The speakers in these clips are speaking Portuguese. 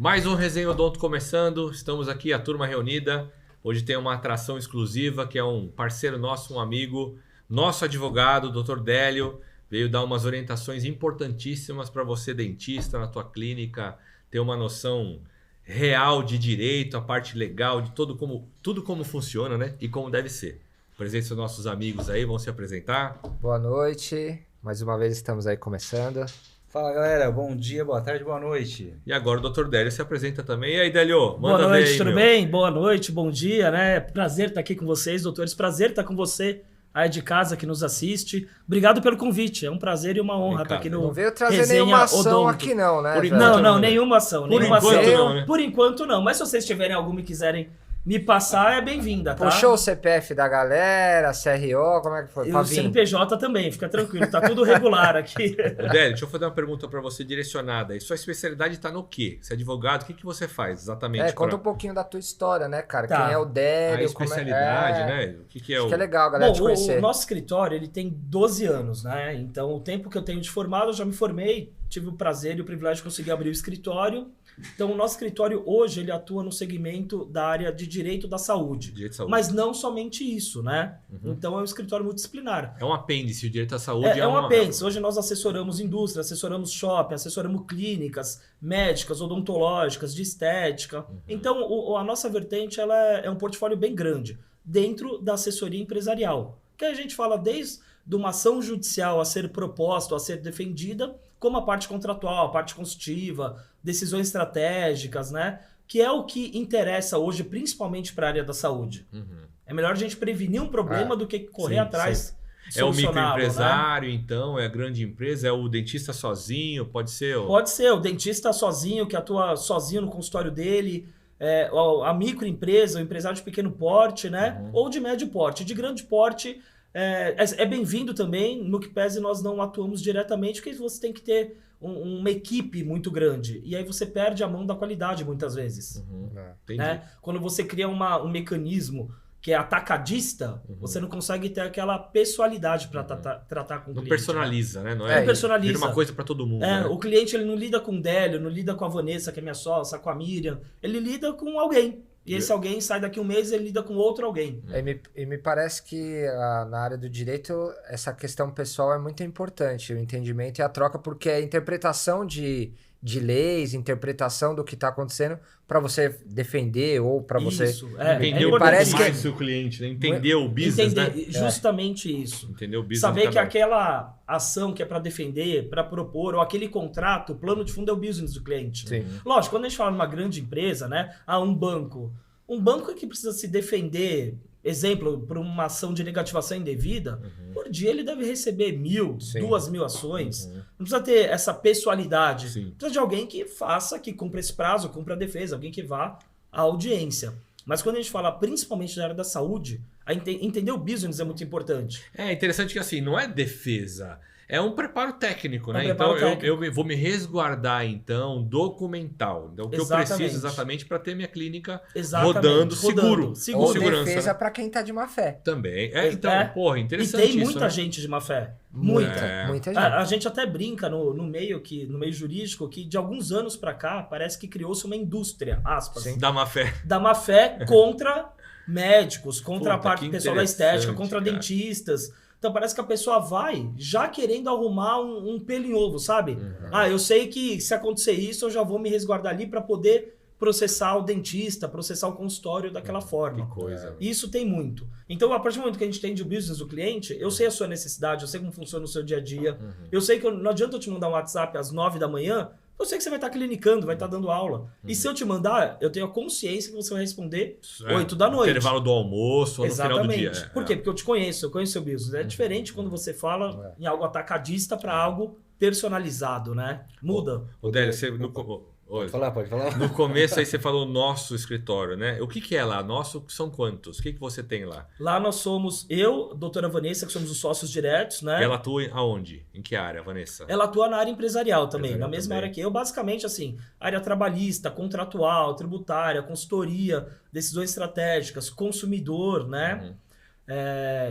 Mais um Resenha Odonto começando, estamos aqui, a turma reunida. Hoje tem uma atração exclusiva, que é um parceiro nosso, um amigo, nosso advogado, o Dr. Délio, veio dar umas orientações importantíssimas para você, dentista, na tua clínica, ter uma noção real de direito, a parte legal, de tudo como funciona, né? E como deve ser. Presença dos nossos amigos aí, vão se apresentar. Boa noite, mais uma vez estamos aí começando. Fala galera, bom dia, boa tarde, boa noite. E agora o Dr. Délio se apresenta também. E aí, Délio, Boa manda noite, ver aí, tudo meu. bem? Boa noite, bom dia, né? Prazer estar aqui com vocês, doutores. Prazer estar com você aí de casa que nos assiste. Obrigado pelo convite, é um prazer e uma honra estar aqui no Não veio trazer Resenha nenhuma ação Odonto. aqui não, né? Por velho? enquanto, Não, né? nenhuma ação. Por nenhuma enquanto ação. não, né? Por enquanto não, mas se vocês tiverem alguma e quiserem me passar, é bem-vinda, tá? Puxou o CPF da galera, CRO, como é que foi? E Pra o vir? CNPJ também, fica tranquilo, tá tudo regular aqui. Ô, Délio, deixa eu fazer uma pergunta para você direcionada. E sua especialidade está no quê? Você é advogado, o que você faz exatamente? Conta pra- um pouquinho da tua história, né, cara? Tá. Quem é o A Délio, especialidade, como é... né? O que é Acho o... que é legal a galera te Bom, conhecer. o nosso escritório ele tem 12 anos, né? Então, o tempo que eu tenho de formado, eu já me formei, tive o prazer e o privilégio de conseguir abrir o escritório. Então, o nosso escritório hoje ele atua no segmento da área de direito da saúde. Direito de saúde. Mas não somente isso, né? Uhum. Então, é um escritório multidisciplinar. É um apêndice, o direito à saúde É um uma... apêndice. Hoje nós assessoramos indústria, assessoramos shopping, assessoramos clínicas médicas, odontológicas, de estética. Então, a nossa vertente ela é um portfólio bem grande dentro da assessoria empresarial. Que a gente fala desde uma ação judicial a ser proposta, a ser defendida, como a parte contratual, a parte consultiva, decisões estratégicas, né? Que é o que interessa hoje, principalmente para a área da saúde. Uhum. É melhor a gente prevenir um problema do que correr Sim, atrás. É o solucioná-lo, né? microempresário, então, é a grande empresa, é o dentista sozinho, pode ser... Pode ser, o dentista sozinho, que atua sozinho no consultório dele, a microempresa, o empresário de pequeno porte, né? Uhum. Ou de médio porte. De grande porte é bem-vindo também, no que pese nós não atuamos diretamente, porque você tem que ter uma equipe muito grande. E aí você perde a mão da qualidade muitas vezes. Uhum. É. Entendi. Né? Quando você cria um mecanismo que é atacadista, Uhum. você não consegue ter aquela pessoalidade para tratar com o Não cliente. personaliza, né? Não É, é, personaliza. vira uma coisa para todo mundo, É, né? o cliente ele não lida com o Délio, não lida com a Vanessa, que é minha sócia, com a Miriam. Ele lida com alguém. E esse alguém sai daqui um mês e ele lida com outro alguém. E me parece que na área do direito essa questão pessoal é muito importante, o entendimento e a troca, porque a interpretação de leis, interpretação do que está acontecendo para você defender ou para você... Isso, Entender um me pouco parece mais que- o seu cliente, né? Entender o business, Entender né? justamente isso. Entender o business Saber de que cada um. aquela ação que é para defender, para propor, ou aquele contrato, o plano de fundo é o business do cliente. Sim. Lógico, quando a gente fala numa grande empresa, né? Um banco. Um banco que precisa se defender, exemplo, por uma ação de negativação indevida, por dia ele deve receber 1.000, Sim. 2.000 ações. Não precisa ter essa pessoalidade. Sim. Precisa de alguém que faça, que cumpra esse prazo, cumpra a defesa, alguém que vá à audiência. Mas quando a gente fala principalmente da área da saúde, entender o business é muito importante. É interessante que assim, não é defesa, é um preparo técnico, É um né? preparo Então técnico. eu vou me resguardar, então, documental. Então, o que eu Exatamente. preciso exatamente para ter minha clínica Exatamente. rodando seguro. Ou Seguro. segurança, defesa né? para quem está de má fé. Também. É. Então, porra, E interessante tem isso, muita né? gente de má fé. É. Muita gente. A gente até brinca no meio jurídico que de alguns anos pra cá parece que criou-se uma indústria, aspas, Sim. Dá má fé. da má fé contra médicos, contra a Puta, parte que do pessoal da estética, interessante, contra cara. dentistas. Então parece que a pessoa vai já querendo arrumar um pelo em ovo, sabe? Uhum. Eu sei que se acontecer isso eu já vou me resguardar ali pra poder processar o dentista, processar o consultório daquela forma. Que coisa. Isso tem muito. Então, a partir do momento que a gente entende o business do cliente, eu sei a sua necessidade, eu sei como funciona o seu dia a dia, eu sei que não adianta eu te mandar um WhatsApp às 9 da manhã, eu sei que você vai estar clinicando, vai estar dando aula. E se eu te mandar, eu tenho a consciência que você vai responder 8 da noite. Intervalo do almoço ou no final do Exatamente. dia. Por quê? Porque eu te conheço, eu conheço o seu business. É diferente quando você fala em algo atacadista para algo personalizado, né? Muda. Ô, Délio, você... Pode falar. No começo aí você falou nosso escritório, né? O que é lá? Nosso são quantos? O que você tem lá? Lá nós somos eu, doutora Vanessa, que somos os sócios diretos, né? Ela atua aonde? Em que área, Vanessa? Ela atua na área empresarial também, Empresarial na mesma também. área que eu. Basicamente, assim, área trabalhista, contratual, tributária, consultoria, decisões estratégicas, consumidor, né?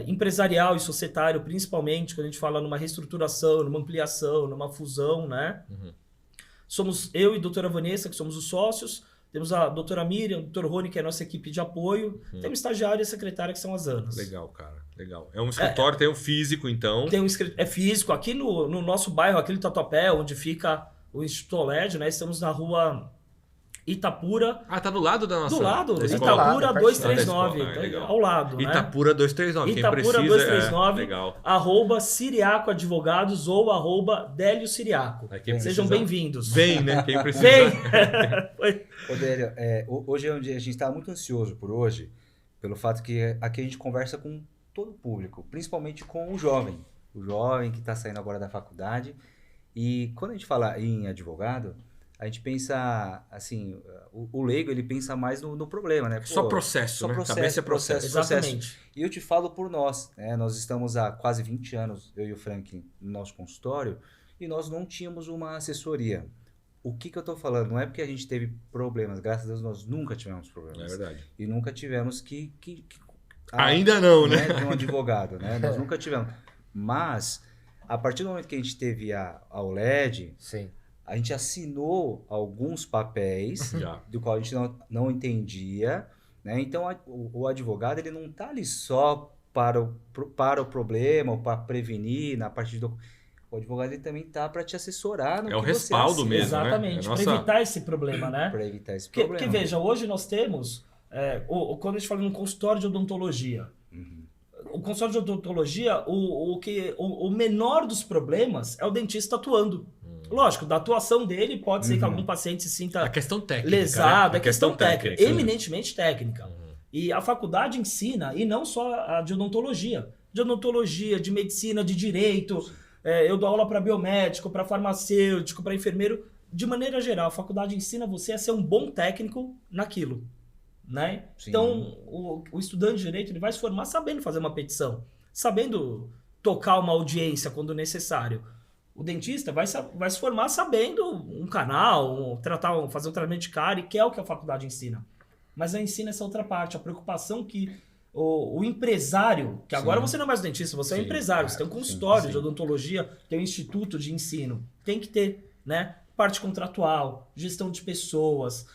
Empresarial e societário, principalmente, quando a gente fala numa reestruturação, numa ampliação, numa fusão, né? Somos eu e a doutora Vanessa, que somos os sócios. Temos a doutora Miriam, o doutor Rony, que é a nossa equipe de apoio. Temos estagiária e secretária, que são as Anas. Legal, cara. Legal. É um escritório, tem um físico, então. Tem um é físico. Aqui no nosso bairro, aqui no Tatuapé, onde fica o Instituto OLED, né? Estamos na rua Itapura. Ah, tá do lado da nossa. Do lado, da escola. Itapura 239, legal. ao lado, né? Itapura 239, quem Itapura precisa. 239, legal. @Siriaco Advogados ou @Délio Siriaco. Sejam bem-vindos. Vem, né? Quem precisa. Vem! Ô, Délio, hoje é um dia, a gente está muito ansioso por hoje, pelo fato que aqui a gente conversa com todo o público, principalmente com o jovem que está saindo agora da faculdade. E quando a gente fala em advogado, a gente pensa, assim, o leigo, ele pensa mais no problema, né? Pô, só processo, né? Cabeça é processo. Exatamente. E eu te falo por nós, né? Nós estamos há quase 20 anos, eu e o Frank, no nosso consultório, e nós não tínhamos uma assessoria. O que eu tô falando? Não é porque a gente teve problemas, graças a Deus nós nunca tivemos problemas. É verdade. E nunca tivemos Ainda não, né? De um advogado, né? Nós nunca tivemos. Mas, a partir do momento que a gente teve a OLED, Sim. a gente assinou alguns papéis do qual a gente não entendia, né? Então, o advogado, ele não está ali só para o problema ou para prevenir na parte do... O advogado, ele também está para te assessorar no É o que você respaldo assina. mesmo, Exatamente, né? para evitar esse problema, né? Para evitar esse problema. Porque veja, hoje nós temos, quando a gente fala num consultório de odontologia, o consultório de odontologia, o menor dos problemas é o dentista atuando. Lógico, da atuação dele pode ser que algum paciente se sinta A questão técnica. lesado, né? é questão técnica, eminentemente técnica. E a faculdade ensina, e não só a de odontologia, de medicina, de direito. Eu dou aula para biomédico, para farmacêutico, para enfermeiro. De maneira geral, a faculdade ensina você a ser um bom técnico naquilo. Né? Então, o estudante de direito, ele vai se formar sabendo fazer uma petição, sabendo tocar uma audiência quando necessário. O dentista vai se formar sabendo um canal, fazer um tratamento de cárie, que é o que a faculdade ensina. Mas ela ensina essa outra parte, a preocupação que o empresário, que agora você não é mais dentista, você é um empresário, você tem um consultório de odontologia, tem um instituto de ensino, tem que ter, né? Parte contratual, gestão de pessoas.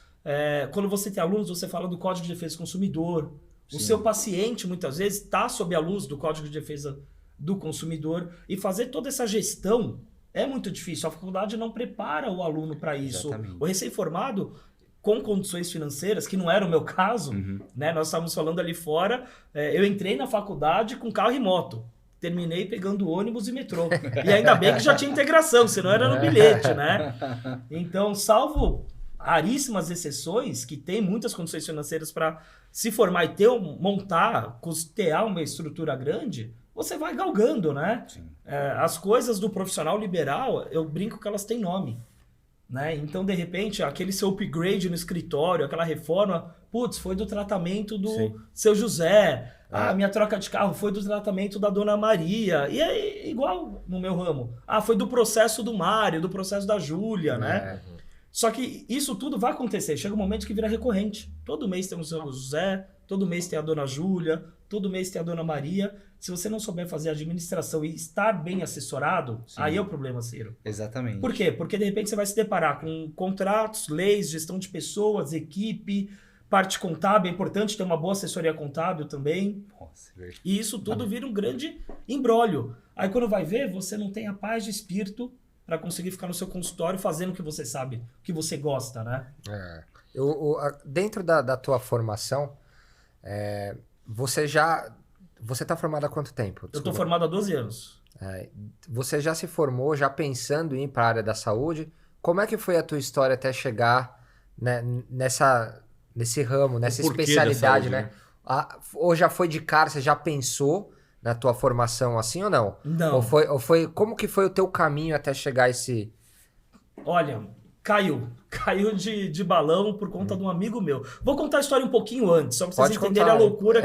Quando você tem alunos, você fala do Código de Defesa do Consumidor. O seu paciente, muitas vezes, está sob a luz do Código de Defesa do Consumidor. E fazer toda essa gestão é muito difícil. A faculdade não prepara o aluno para isso. Exatamente. O recém-formado, com condições financeiras, que não era o meu caso, né? Nós estávamos falando ali fora, eu entrei na faculdade com carro e moto. Terminei pegando ônibus e metrô. E ainda bem que já tinha integração, senão era no bilhete, né? Então, salvo raríssimas exceções, que tem muitas condições financeiras para se formar e montar, custear uma estrutura grande, você vai galgando, né? As coisas do profissional liberal, eu brinco que elas têm nome. Né? Então, de repente, aquele seu upgrade no escritório, aquela reforma, putz, foi do tratamento do seu José. Minha troca de carro foi do tratamento da Dona Maria. E é igual no meu ramo. Foi do processo do Mário, do processo da Júlia, né? Só que isso tudo vai acontecer. Chega um momento que vira recorrente. Todo mês tem o seu José, todo mês tem a Dona Júlia, todo mês tem a Dona Maria. Se você não souber fazer a administração e estar bem assessorado, aí é o problema, Ciro. Exatamente. Por quê? Porque de repente você vai se deparar com contratos, leis, gestão de pessoas, equipe, parte contábil. É importante ter uma boa assessoria contábil também. Nossa, e isso tudo vira um grande imbróglio. Aí quando vai ver, você não tem a paz de espírito para conseguir ficar no seu consultório fazendo o que você sabe, o que você gosta, né? Dentro da tua formação, você está formado há quanto tempo? Desculpa. Eu estou formado há 12 anos. Você já se formou, já pensando em ir para a área da saúde? Como é que foi a tua história até chegar, né, nesse ramo, nessa especialidade, né? Ou já foi de cara, você já pensou na tua formação assim ou não? Não. Ou foi como que foi o teu caminho até chegar a esse... Olha, caiu de balão por conta de um amigo meu. Vou contar a história um pouquinho antes, só para vocês entenderem a loucura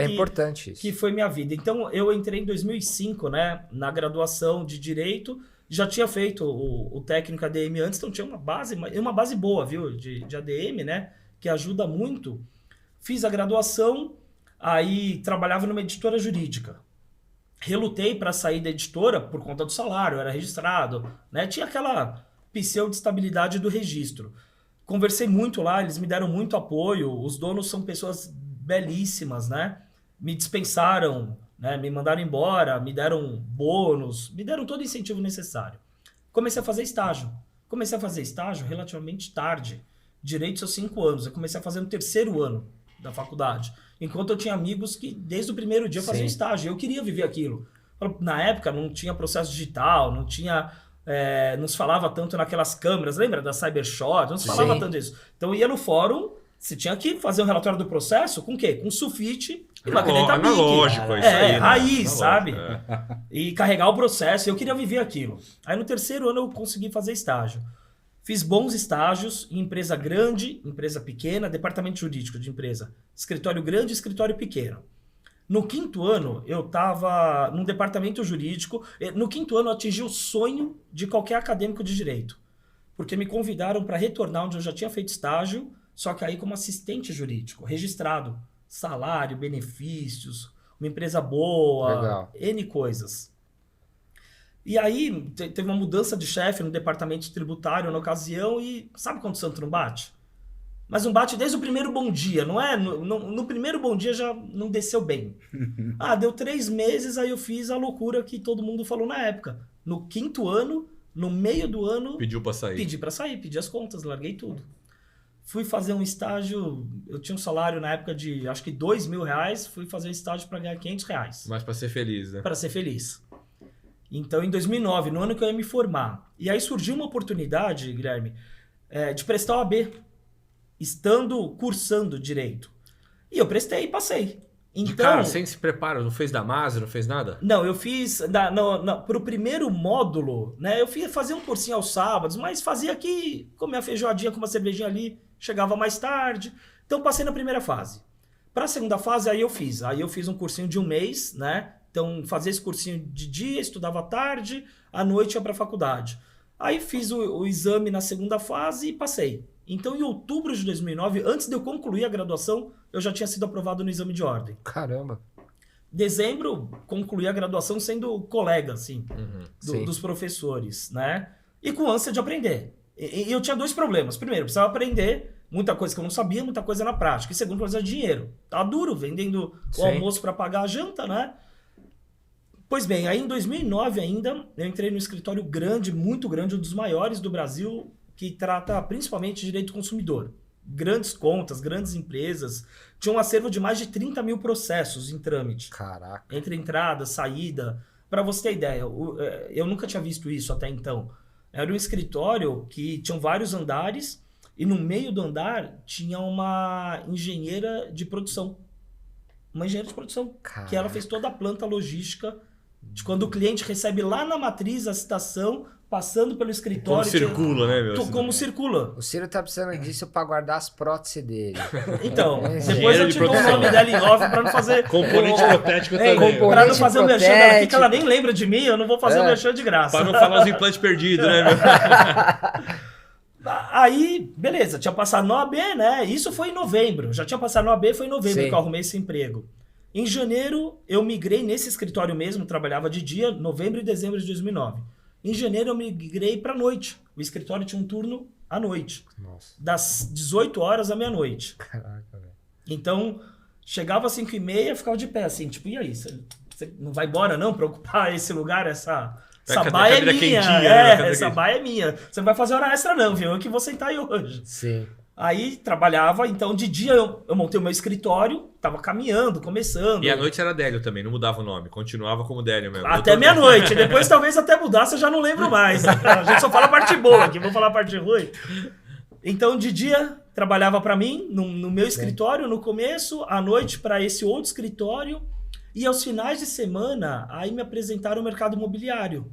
que foi minha vida. Então, eu entrei em 2005, né, na graduação de Direito, já tinha feito o técnico ADM antes, então tinha uma base boa, viu, de ADM, né, que ajuda muito. Fiz a graduação, aí trabalhava numa editora jurídica. Relutei para sair da editora por conta do salário, eu era registrado, né, tinha pseudo-estabilidade do registro. Conversei muito lá, eles me deram muito apoio, os donos são pessoas belíssimas, né? Me dispensaram, né? Me mandaram embora, me deram bônus, me deram todo o incentivo necessário. Comecei a fazer estágio. Comecei a fazer estágio relativamente tarde. Direito aos 5 anos. Eu comecei a fazer no 3º ano da faculdade. Enquanto eu tinha amigos que desde o primeiro dia faziam estágio. Eu queria viver aquilo. Na época não tinha processo digital, não tinha... não se falava tanto naquelas câmeras, lembra da Cybershot? Não se falava tanto disso. Então eu ia no fórum, você tinha que fazer um relatório do processo com o quê? Com sulfite e uma caneta Bic. Analógico, isso aí. Raiz, sabe? E carregar o processo. Eu queria viver aquilo. Aí no 3º ano eu consegui fazer estágio. Fiz bons estágios em empresa grande, empresa pequena, departamento jurídico de empresa. Escritório grande, escritório pequeno. No 5º ano, eu estava num departamento jurídico. No 5º ano, eu atingi o sonho de qualquer acadêmico de direito. Porque me convidaram para retornar onde eu já tinha feito estágio, só que aí como assistente jurídico, registrado. Salário, benefícios, uma empresa boa, Legal. N coisas. E aí, teve uma mudança de chefe no departamento tributário na ocasião e sabe quando o santo não bate? Mas não bate desde o primeiro bom dia, não é? No primeiro bom dia já não desceu bem. Deu 3 meses, aí eu fiz a loucura que todo mundo falou na época. No 5º ano, no meio do ano... Pediu pra sair. Pedi pra sair, pedi as contas, larguei tudo. Fui fazer um estágio, eu tinha um salário na época de acho que R$2.000, fui fazer um estágio para ganhar R$500. Mas pra ser feliz, né? Para ser feliz. Então, em 2009, no ano que eu ia me formar. E aí surgiu uma oportunidade, Guilherme, de prestar o AB, cursando Direito. E eu prestei e passei. Então, Cara, sem se preparo, não fez Damásio, não fez nada? Não, eu fiz para o primeiro módulo, né? Eu fazia um cursinho aos sábados, mas fazia aqui, comia feijoadinha com uma cervejinha ali, chegava mais tarde. Então passei na primeira fase. Para a segunda fase, aí eu fiz um cursinho de 1 mês, né? Então fazia esse cursinho de dia, estudava à tarde, à noite ia para a faculdade. Aí fiz o exame na segunda fase e passei. Então, em outubro de 2009, antes de eu concluir a graduação, eu já tinha sido aprovado no exame de ordem. Caramba. Dezembro, concluí a graduação sendo colega, assim, Sim. dos professores, né? E com ânsia de aprender. E eu tinha 2 problemas. Primeiro, eu precisava aprender muita coisa que eu não sabia, muita coisa na prática. E segundo, precisava de dinheiro. Tava duro, vendendo o almoço para pagar a janta, né? Pois bem, aí em 2009 ainda, eu entrei no escritório grande, muito grande, um dos maiores do Brasil, que trata principalmente de direito do consumidor. Grandes contas, grandes empresas. Tinha um acervo de mais de 30 mil processos em trâmite. Caraca. Entre entrada, saída. Para você ter ideia, eu nunca tinha visto isso até então. Era um escritório que tinha vários andares e no meio do andar tinha uma engenheira de produção. Uma engenheira de produção. Caraca. Que ela fez toda a planta logística de quando o cliente recebe lá na matriz a citação, passando pelo escritório. Como circula, né, meu? Como circula. O Ciro tá precisando disso pra guardar as próteses dele. Então, Engenheiro depois eu de te dou o produção. nome dela em off pra não fazer... Componente protético também. Pra não fazer o merchan dela aqui, que protético. ela nem lembra de mim, eu não vou fazer o merchan de graça. Pra não falar os implantes perdidos, né, meu? Aí, beleza, tinha passado no AB, né? Isso foi em novembro. Já tinha passado no AB, foi em novembro Sim. que eu arrumei esse emprego. Em janeiro, eu migrei nesse escritório mesmo, trabalhava de dia, novembro e dezembro de 2009. Em janeiro, eu migrei pra noite. O escritório tinha um turno à noite. Nossa. Das 18 horas à meia-noite. Caraca, velho. Então, chegava às 5h30 e ficava de pé, assim, tipo, e aí? Você não vai embora, não, pra ocupar esse lugar, essa baia é minha. quentinha, né? Cadeira Essa quente. baia é minha. Você não vai fazer hora extra, não, viu? Eu que vou sentar aí hoje. Sim. Aí, trabalhava, então, de dia eu montei o meu escritório, tava caminhando, começando. E à noite era Délio também, não mudava o nome. Continuava como Délio mesmo. Até meia-noite. Depois, talvez, até mudasse, eu já não lembro mais. A gente só fala a parte boa aqui, vou falar a parte ruim. Então, de dia, trabalhava para mim, no meu escritório, no começo, à noite para esse outro escritório, e aos finais de semana, aí me apresentaram o mercado imobiliário.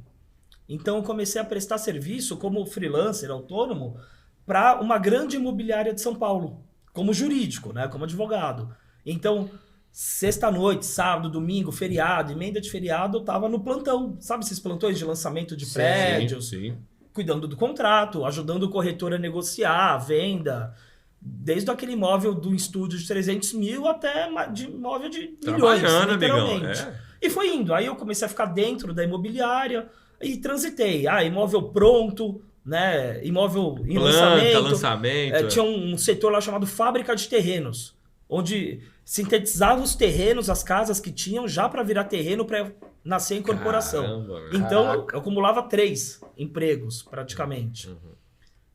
Então, eu comecei a prestar serviço como freelancer, autônomo, para uma grande imobiliária de São Paulo, como jurídico, né, como advogado. Então, sexta-noite, sábado, domingo, feriado, emenda de feriado, eu estava no plantão. Sabe esses plantões de lançamento de prédios? Sim. Cuidando do contrato, ajudando o corretor a negociar, a venda, desde aquele imóvel do estúdio de 300 mil até de imóvel de milhões, Trabalhando, literalmente. amigão. E foi indo. Aí eu comecei a ficar dentro da imobiliária e transitei. Imóvel pronto, né? Imóvel em Planta, lançamento. lançamento. Tinha um setor lá chamado Fábrica de Terrenos, onde sintetizava os terrenos, as casas que tinham, já para virar terreno para nascer a incorporação. Caramba, velho. Então, eu acumulava 3 empregos, praticamente.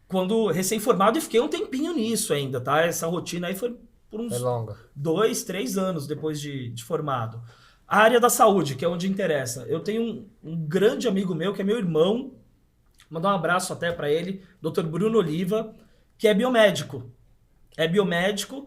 Quando recém-formado, e fiquei um tempinho nisso ainda, tá? Essa rotina aí foi por uns Foi longa. 2, 3 anos depois de formado. A área da saúde, que é onde interessa. Eu tenho um grande amigo meu, que é meu irmão, mandar um abraço até para ele, Dr. Bruno Oliva, que é biomédico. É biomédico.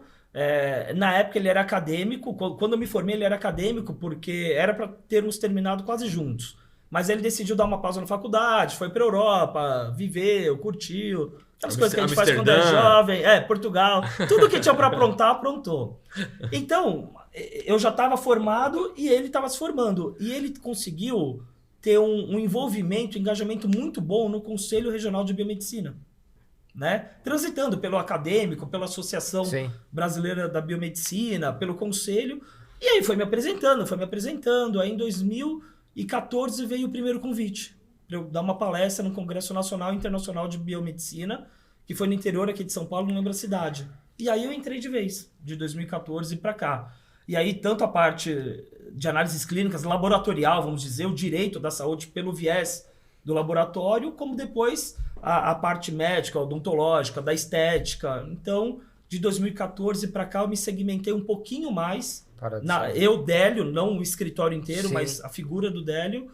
Na época ele era acadêmico. Quando eu me formei, ele era acadêmico, porque era para termos terminado quase juntos. Mas ele decidiu dar uma pausa na faculdade, foi para Europa, viveu, curtiu. Aquelas coisas que a gente faz quando é jovem. Portugal. Tudo que tinha para aprontar, aprontou. Então, eu já estava formado e ele estava se formando. E ele conseguiu ter um envolvimento, um engajamento muito bom no Conselho Regional de Biomedicina. Né? Transitando pelo acadêmico, pela Associação Brasileira da Biomedicina, pelo Conselho. E aí foi me apresentando. Aí em 2014 veio o primeiro convite para eu dar uma palestra no Congresso Nacional e Internacional de Biomedicina, que foi no interior aqui de São Paulo, não lembro a cidade. E aí eu entrei de vez, de 2014 para cá. E aí tanto a parte de análises clínicas, laboratorial, vamos dizer, o direito da saúde pelo viés do laboratório, como depois a parte médica, odontológica, da estética. Então, de 2014 para cá, eu me segmentei um pouquinho mais. Eu, Délio, não o escritório inteiro, mas a figura do Délio,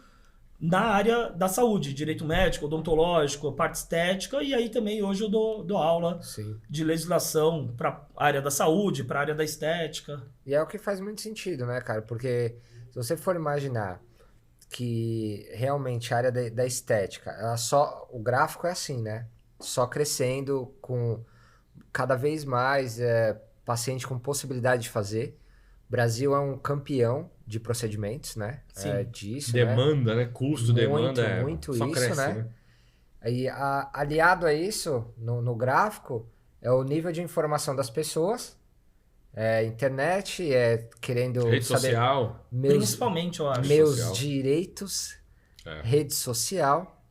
na área da saúde, direito médico, odontológico, parte estética, e aí também hoje eu dou aula de legislação para a área da saúde, para a área da estética. E é o que faz muito sentido, né, cara? Porque se você for imaginar que realmente a área da estética, o gráfico é assim, né? Só crescendo, com cada vez mais paciente com possibilidade de fazer. O Brasil é um campeão de procedimentos, né? Disso, demanda, né? Custo, demanda. Muito só isso, cresce, né? E aliado a isso, no gráfico, é o nível de informação das pessoas, internet, querendo rede saber social. Principalmente, eu acho. Meus social. direitos, rede social.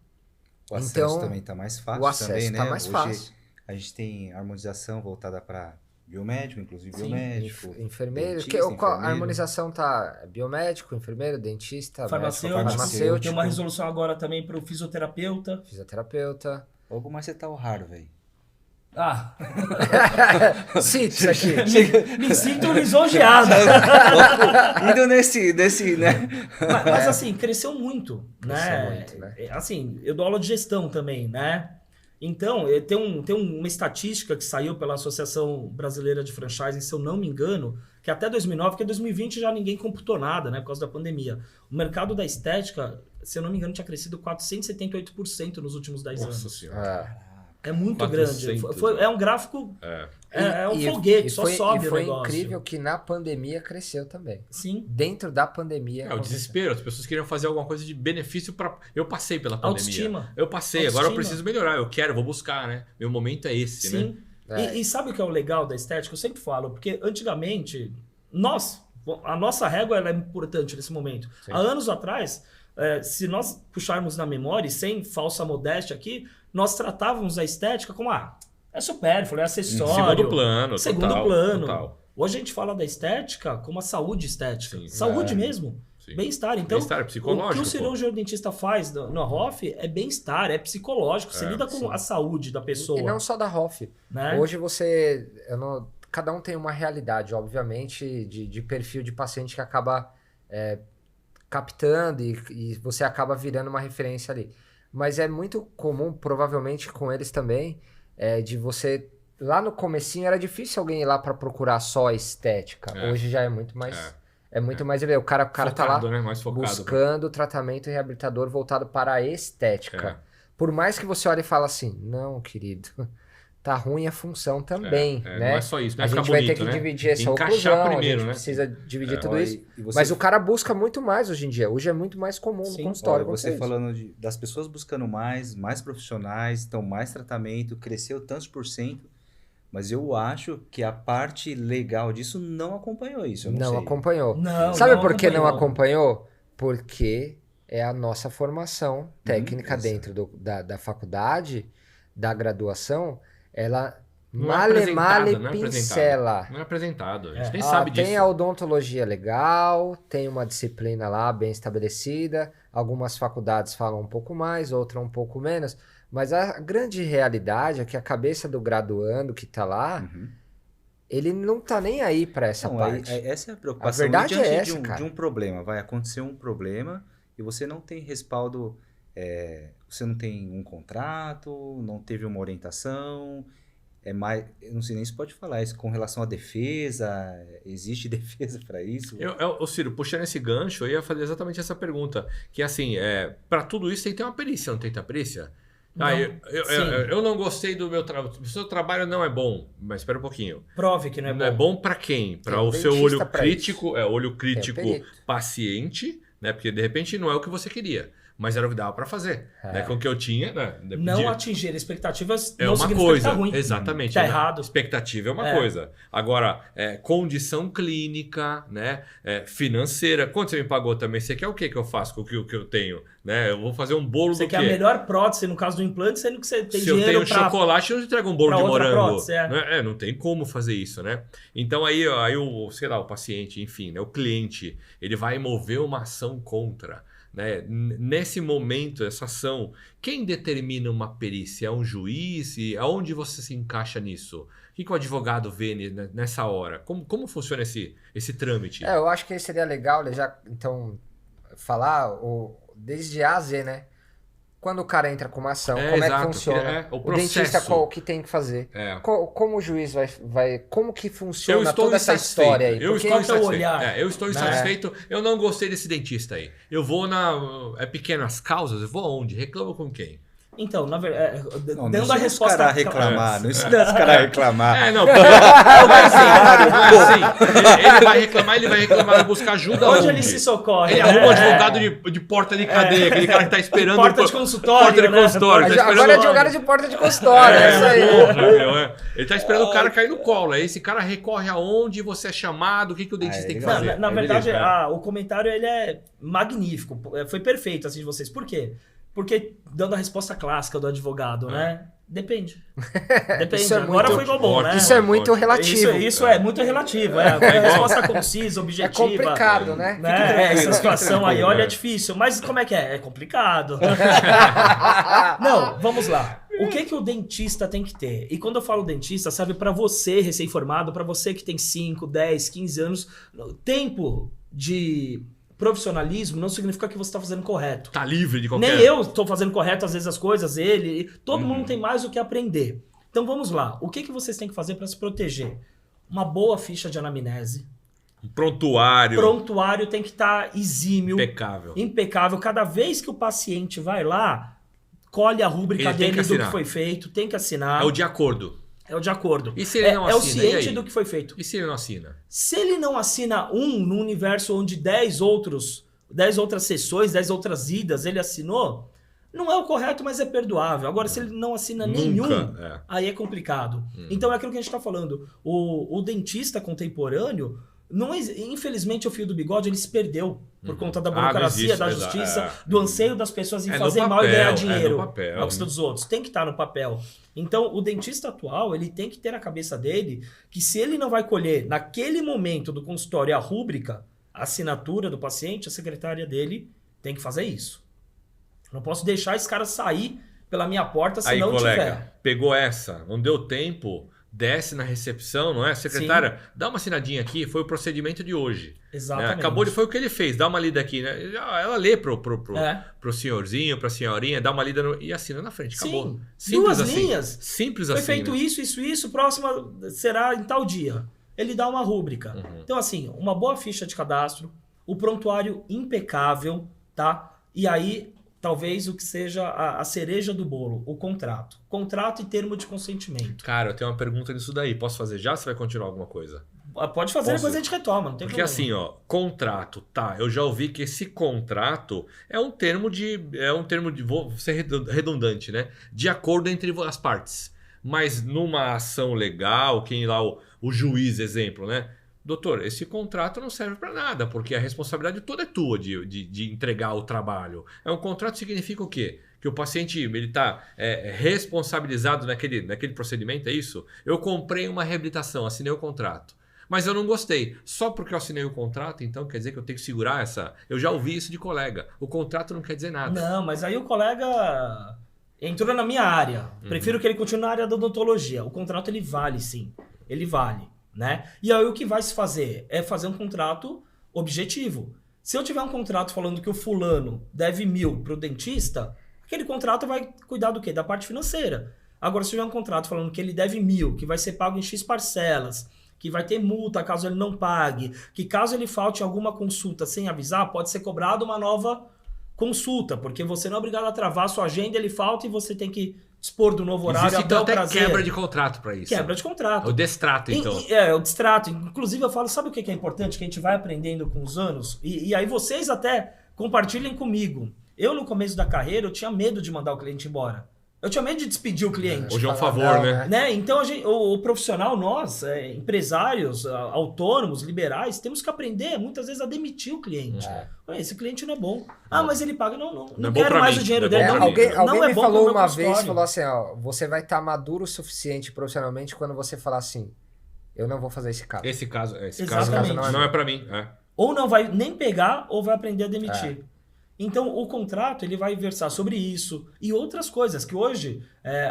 O acesso Então, também está mais fácil. O acesso também, né? está mais Hoje, fácil. A gente tem harmonização voltada para biomédico, inclusive biomédico. Enfermeiro. Dentista, A harmonização tá biomédico, enfermeiro, dentista, farmacêutico. farmacêutico. Tem uma resolução agora também para o fisioterapeuta. Fisioterapeuta. Ou como você tá o raro, velho? Ah, Cito isso aqui. me sinto lisonjeado. Indo nesse, né? Mas assim, cresceu muito, né? Muito, né? Assim, eu dou aula de gestão também, né? Então, tem uma estatística que saiu pela Associação Brasileira de Franchising, se eu não me engano, que até 2009, porque 2020 já ninguém computou nada, né? Por causa da pandemia. O mercado da estética, se eu não me engano, tinha crescido 478% nos últimos 10 anos. Nossa senhora. É muito 400, grande. É um gráfico... É um foguete, só sobe o negócio. E foi incrível que na pandemia cresceu também. Sim. Dentro da pandemia. O desespero. As pessoas queriam fazer alguma coisa de benefício para... Eu passei pela pandemia. Autoestima. Eu passei. Agora eu preciso melhorar. Eu quero, vou buscar, né? Meu momento é esse, Sim. né? E sabe o que é o legal da estética? Eu sempre falo, porque antigamente, a nossa régua ela é importante nesse momento. Sim. Há anos atrás, se nós puxarmos na memória, e sem falsa modéstia aqui, nós tratávamos a estética como, é supérfluo, é acessório. Segundo plano. Segundo plano. Total. Hoje a gente fala da estética como a saúde estética. Sim. Saúde mesmo. Sim. Bem-estar. Então, bem-estar psicológico, o que o cirurgião dentista faz no ROF é bem-estar, é psicológico. Você lida com a saúde da pessoa. E não só da ROF. Né? Hoje cada um tem uma realidade, obviamente, de perfil de paciente que acaba captando e você acaba virando uma referência ali. Mas é muito comum, provavelmente com eles também, de você... Lá no comecinho era difícil alguém ir lá para procurar só a estética. Hoje já é muito mais... É muito mais... O cara focado, tá lá, né? Mais focado, buscando tratamento reabilitador voltado para a estética. Por mais que você olhe e fale assim, não, querido... Tá ruim a função também, né? Não é só isso, não a é gente ficar vai bonito, ter que né? dividir essa Encaixar oclusão, primeiro, a gente né? precisa dividir tudo isso. Você... Mas o cara busca muito mais hoje em dia. Hoje é muito mais comum no consultório. Você falando das pessoas buscando mais profissionais, então mais tratamento, cresceu tantos por cento, mas eu acho que a parte legal disso não acompanhou isso. Eu não sei. Acompanhou. Não, Sabe não por que não acompanhou? acompanhou? Porque é a nossa formação técnica dentro da faculdade, da graduação, ela Não é apresentado, male não é pincela. Não é apresentado. A gente nem Ah, sabe tem disso. a odontologia legal, tem uma disciplina lá bem estabelecida, algumas faculdades falam um pouco mais, outras um pouco menos, mas a grande realidade é que a cabeça do graduando que tá lá, ele não tá nem aí para essa Não, parte. essa é a preocupação. A verdade Diante é essa, de cara. um problema, vai acontecer um problema e você não tem respaldo, você não tem um contrato, não teve uma orientação, eu não sei nem se pode falar isso com relação à defesa, existe defesa para isso? Ô Ciro, puxando esse gancho, eu ia fazer exatamente essa pergunta. Que assim, para tudo isso tem que ter uma perícia, não tem que ter uma perícia? Não, Eu não gostei do meu trabalho. O seu trabalho não é bom, mas espera um pouquinho. Prove que não é bom. Não é bom para quem? Para Tem um o seu dentista olho pra crítico, isso. olho crítico perito. paciente, né? Porque de repente não é o que você queria, mas era o que dava para fazer, né? Com o que eu tinha, né? Não atingir expectativas É não uma significa coisa, que tá ruim. exatamente. Tá né? errado. Expectativa é uma coisa. Agora, condição clínica, né? Financeira. Quanto você me pagou também? Você quer o que eu faço com o que eu tenho? Né? Eu vou fazer um bolo Você do quer quê? a melhor prótese no caso do implante, sendo que você tem Se eu dinheiro tenho chocolate, eu não entrego um bolo pra de outra morango. prótese, Né? Não tem como fazer isso, né? Então aí sei lá, o paciente, enfim, né? O cliente, ele vai mover uma ação contra. Né? Nesse momento, essa ação, quem determina uma perícia? É um juiz? E aonde você se encaixa nisso? O que o advogado vê nessa hora? Como funciona esse trâmite? Eu acho que seria legal já, então, falar desde A a Z, né? Quando o cara entra com uma ação, como é que exato, funciona? o O dentista processo. qual que tem que fazer? Como o juiz vai como que Eu funciona estou toda essa insatisfeito. história aí? Eu Porque estou qual que é o insatisfeito. olhar? Eu estou insatisfeito. Eu não gostei desse dentista aí. Eu vou pequenas causas. Eu vou aonde? Reclamo com quem? Então, na verdade, Não dando a ensina os resposta... caras a reclamar, não ensina os caras a reclamar. Não é assim. Ele vai reclamar, vai buscar ajuda Onde onde? ele se socorre? Ele arruma um advogado de porta de cadeia, aquele cara que tá esperando... Porta de consultório, Porta de né? consultório. Tá Agora é esperando... advogado de porta de consultório, é isso aí. Porra, meu, Ele tá esperando o cara cair no colo. Aí esse cara recorre aonde você é chamado, o que o dentista tem que legal. fazer. Na verdade, beleza. o comentário ele é magnífico. Foi perfeito assim de vocês. Por quê? Porque, dando a resposta clássica do advogado, né? Depende. Depende. Isso é Agora muito- foi bom, né? Isso é muito relativo. Isso é muito relativo. É uma resposta concisa, É objetiva. complicado, né? Essa situação aí, olha, é difícil. Mas como é que é? É complicado. Não, vamos lá. O que o dentista tem que ter? E quando eu falo dentista, serve para você, recém-formado, para você que tem 5, 10, 15 anos. Tempo de profissionalismo não significa que você está fazendo correto. Tá livre de qualquer... Nem eu estou fazendo correto às vezes as coisas, todo mundo tem mais o que aprender. Então vamos lá. O que vocês têm que fazer para se proteger? Uma boa ficha de anamnese. Um prontuário. Prontuário tem que estar exímio, Impecável. impecável. Cada vez que o paciente vai lá, colhe a rúbrica Ele tem que dele do assinar. que foi feito, tem que assinar. É o de acordo. É o de acordo. E se ele não é o assina, e ciente aí? do que foi feito. E se ele não assina? Se ele não assina no universo onde 10 outras sessões, 10 outras idas ele assinou, não é o correto, mas é perdoável. Agora, se ele não assina nenhum, aí é complicado. Então é aquilo que a gente está falando. O dentista contemporâneo, infelizmente o fio do bigode ele se perdeu por conta da burocracia, da justiça, do anseio das pessoas em fazer mal e ganhar dinheiro à custa dos outros. Tem que estar no papel. Então, o dentista atual, ele tem que ter na cabeça dele que se ele não vai colher naquele momento do consultório a rúbrica, a assinatura do paciente, a secretária dele tem que fazer isso. Não posso deixar esse cara sair pela minha porta se Aí, não colega, tiver. pegou essa, não deu tempo, desce na recepção, não é? Secretária, dá uma assinadinha aqui, foi o procedimento de hoje. Exatamente. Acabou foi o que ele fez, dá uma lida aqui, né? Ela lê pro senhorzinho, pra senhorinha, dá uma lida e assina na frente, acabou. Sim, Simples 2 assim. linhas. Simples Foi assim. feito né? isso, próxima será em tal dia. Ele dá uma rúbrica. Então, assim, uma boa ficha de cadastro, o prontuário impecável, tá? E aí, talvez o que seja a cereja do bolo, o contrato. Contrato e termo de consentimento. Cara, eu tenho uma pergunta nisso daí. Posso fazer já ou você vai continuar alguma coisa? Pode fazer, Posso? depois a gente retoma, não tem Porque problema. assim, ó, contrato, tá? Eu já ouvi que esse contrato é um termo de, vou ser redundante, né? De acordo entre as partes. Mas numa ação legal, quem lá, o juiz, exemplo, né? doutor, esse contrato não serve para nada, porque a responsabilidade toda é tua de entregar o trabalho. Um contrato significa o quê? Que o paciente ele está responsabilizado naquele procedimento, é isso? Eu comprei uma reabilitação, assinei o contrato. Mas eu não gostei. Só porque eu assinei o contrato, então quer dizer que eu tenho que segurar essa... Eu já ouvi isso de colega. O contrato não quer dizer nada. Não, mas aí o colega entrou na minha área. Prefiro que ele continue na área da odontologia. O contrato ele vale, sim. Ele vale, né? E aí o que vai se fazer? É fazer um contrato objetivo. Se eu tiver um contrato falando que o fulano deve 1.000 para o dentista, aquele contrato vai cuidar do quê? Da parte financeira. Agora, se tiver um contrato falando que ele deve 1.000, que vai ser pago em X parcelas, que vai ter multa caso ele não pague, que caso ele falte alguma consulta sem avisar, pode ser cobrado uma nova consulta, porque você não é obrigado a travar a sua agenda, ele falta e você tem que dispor do novo horário Existe, até então, o prazer. quebra de contrato para isso. Quebra de contrato. O destrato, então. O destrato. Inclusive, eu falo, sabe o que é importante? Que a gente vai aprendendo com os anos? E aí vocês até compartilhem comigo. Eu, no começo da carreira, eu tinha medo de mandar o cliente embora. Eu tinha medo de despedir o cliente. Hoje é um favor, né? Então, o profissional, nós, empresários, autônomos, liberais, temos que aprender, muitas vezes, a demitir o cliente. Esse cliente não é bom. Mas ele paga. Não quero mais o dinheiro dele. Alguém me falou uma vez, falou assim, ó, você vai estar maduro o suficiente profissionalmente quando você falar assim, eu não vou fazer esse caso. Esse caso não é para mim. Ou não vai nem pegar, ou vai aprender a demitir. Então, o contrato ele vai versar sobre isso e outras coisas que hoje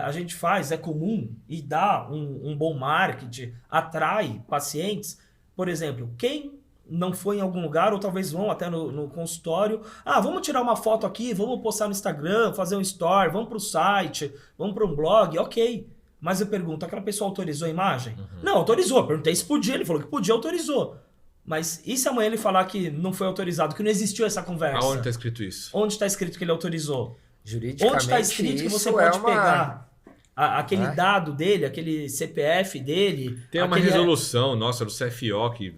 a gente faz, é comum e dá um bom marketing, atrai pacientes. Por exemplo, quem não foi em algum lugar, ou talvez vão até no consultório, vamos tirar uma foto aqui, vamos postar no Instagram, fazer um story, vamos para o site, vamos para um blog, ok. Mas eu pergunto, aquela pessoa autorizou a imagem? Não, autorizou. Perguntei se podia, ele falou que podia, autorizou. Mas e se amanhã ele falar que não foi autorizado, que não existiu essa conversa? Aonde está escrito isso? Onde está escrito que ele autorizou? Juridicamente, onde está escrito que você pode pegar aquele dado dele, aquele CPF dele? Tem uma resolução nossa do CFO que...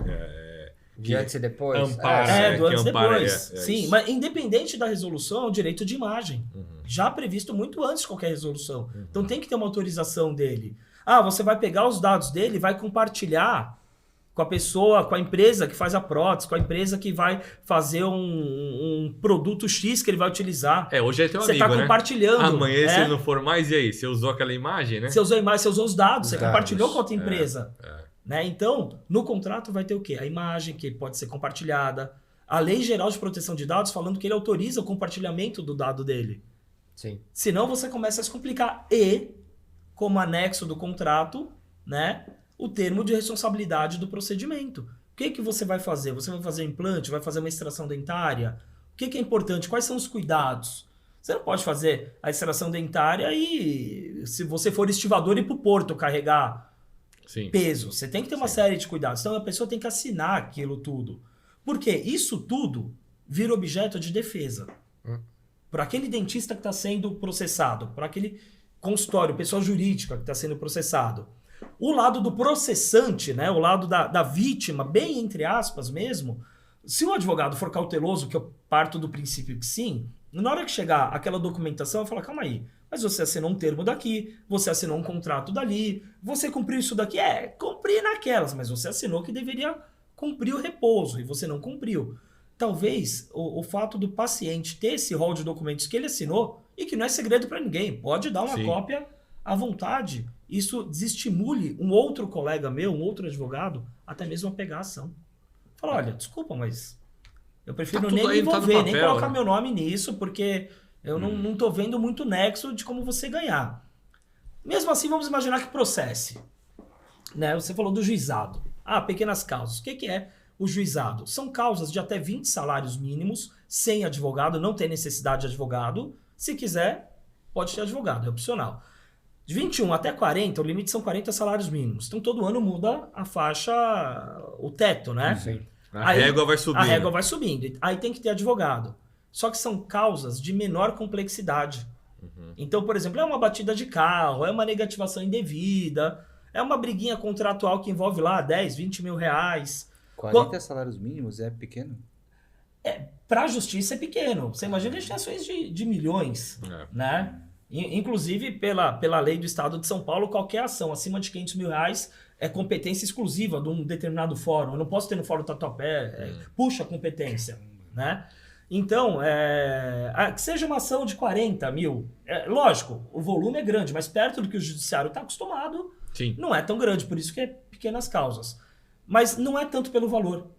de antes e depois? Ampara, do antes e depois. Sim, isso. Mas independente da resolução, é um direito de imagem. Já previsto muito antes de qualquer resolução. Então tem que ter uma autorização dele. Você vai pegar os dados dele e vai compartilhar com a pessoa, com a empresa que faz a prótese, com a empresa que vai fazer um produto X que ele vai utilizar. Hoje é teu amigo, você está compartilhando. Amanhã, se ele não for mais, e aí? Você usou aquela imagem, né? Você usou a imagem, você usou os dados, você compartilhou com outra empresa. Né? Então, no contrato vai ter o quê? A imagem que pode ser compartilhada. A Lei Geral de Proteção de Dados falando que ele autoriza o compartilhamento do dado dele. Sim. Senão você começa a se complicar. E, como anexo do contrato, né, o termo de responsabilidade do procedimento. O que você vai fazer? Você vai fazer implante? Vai fazer uma extração dentária? O que é importante? Quais são os cuidados? Você não pode fazer a extração dentária e, se você for estivador, ir para o porto carregar peso. Você tem que ter uma série de cuidados. Então, a pessoa tem que assinar aquilo tudo. Porque isso tudo vira objeto de defesa. Para aquele dentista que está sendo processado, para aquele consultório, pessoa jurídica que está sendo processado. O lado do processante, né, o lado da vítima, bem entre aspas mesmo, se o advogado for cauteloso, que eu parto do princípio que sim, na hora que chegar aquela documentação, eu falo, calma aí, mas você assinou um termo daqui, você assinou um contrato dali, você cumpriu isso daqui? Cumpri naquelas, mas você assinou que deveria cumprir o repouso e você não cumpriu. Talvez o fato do paciente ter esse rol de documentos que ele assinou e que não é segredo para ninguém, pode dar uma cópia à vontade. Isso desestimule um outro colega meu, um outro advogado, até mesmo a pegar a ação. Fala, olha, desculpa, mas eu prefiro nem me envolver, nem colocar meu nome nisso, porque eu não tô vendo muito nexo de como você ganhar. Mesmo assim, vamos imaginar que processe. Né? Você falou do juizado. Pequenas causas. O que é o juizado? São causas de até 20 salários mínimos, sem advogado, não tem necessidade de advogado. Se quiser, pode ter advogado, é opcional. De 21 até 40, o limite são 40 salários mínimos. Então, todo ano muda a faixa, o teto, né? Sim. A régua vai subindo. A régua vai subindo. Aí tem que ter advogado. Só que são causas de menor complexidade. Então, por exemplo, é uma batida de carro, é uma negativação indevida, é uma briguinha contratual que envolve lá 10, 20 mil reais. 40 salários mínimos é pequeno? Para a justiça é pequeno. Você imagina as ações de milhões, né? Inclusive, pela lei do Estado de São Paulo, qualquer ação acima de R$500 mil é competência exclusiva de um determinado fórum. Eu não posso ter no fórum Tatuapé, puxa a competência, né? Então, que seja uma ação de 40 mil, lógico, o volume é grande, mas perto do que o judiciário está acostumado, Sim. não é tão grande, por isso que é pequenas causas. Mas não é tanto pelo valor,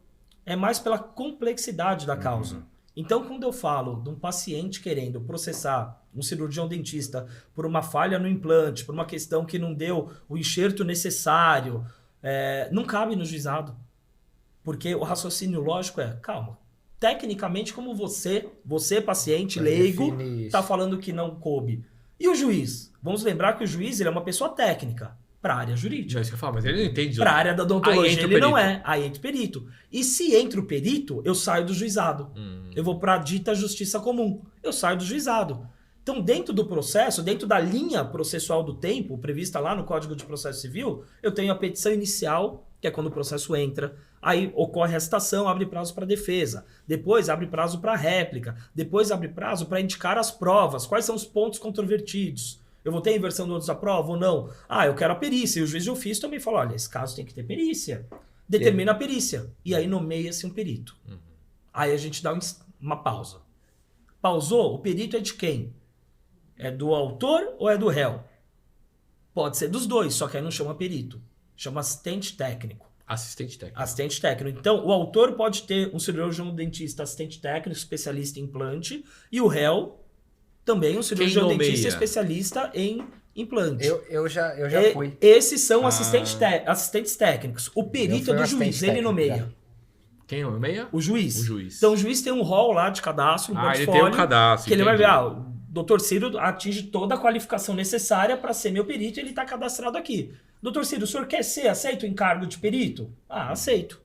é mais pela complexidade da causa. Então, quando eu falo de um paciente querendo processar um cirurgião dentista por uma falha no implante, por uma questão que não deu o enxerto necessário, não cabe no juizado. Porque o raciocínio lógico calma, tecnicamente como você paciente, leigo, está falando que não coube. E o juiz? Vamos lembrar que o juiz ele é uma pessoa técnica para a área jurídica. É isso que eu falo, mas ele não entende. Para a área da odontologia ele não é. Aí entra o perito. E se entra o perito, eu saio do juizado. Eu vou para a dita justiça comum. Eu saio do juizado. Então, dentro do processo, dentro da linha processual do tempo, prevista lá no Código de Processo Civil, eu tenho a petição inicial, que é quando o processo entra. Aí ocorre a citação, abre prazo para defesa. Depois abre prazo para réplica. Depois abre prazo para indicar as provas. Quais são os pontos controvertidos? Eu vou ter a inversão do ônus da prova ou não? Eu quero a perícia. E o juiz de ofício também fala, olha, esse caso tem que ter perícia. Determina a perícia. E aí nomeia-se um perito. Aí a gente dá uma pausa. Pausou? O perito é de quem? É do autor ou é do réu? Pode ser dos dois, só que aí não chama perito. Chama assistente técnico. Assistente técnico. Assistente técnico. Então, o autor pode ter um cirurgião dentista assistente técnico, especialista em implante, e o réu também um cirurgião dentista especialista em implante. Eu já fui. Esses são assistentes técnicos. O perito é do juiz, ele nomeia. Quem nomeia? O juiz. O juiz. Então, o juiz tem um rol lá de cadastro, um portfólio. Ele tem um cadastro. Que ele vai ver, o doutor Ciro atinge toda a qualificação necessária para ser meu perito e ele está cadastrado aqui. Doutor Ciro, o senhor quer ser? Aceita o encargo de perito? Aceito.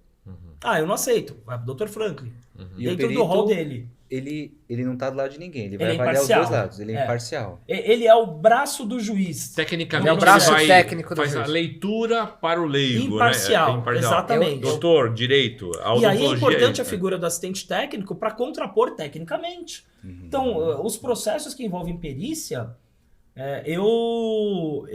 Eu não aceito. Vai pro doutor Franklin. E dentro o perito, do rol dele. Ele não tá do lado de ninguém. Ele vai é avaliar os imparcial. dois lados. Ele é imparcial. Ele é o braço do juiz. Tecnicamente, é o braço técnico do faz juiz. a leitura para o leigo. Imparcial, né? exatamente. Doutor, direito, a E aí é odontologia importante a figura do assistente técnico para contrapor tecnicamente. Então, os processos que envolvem perícia, eu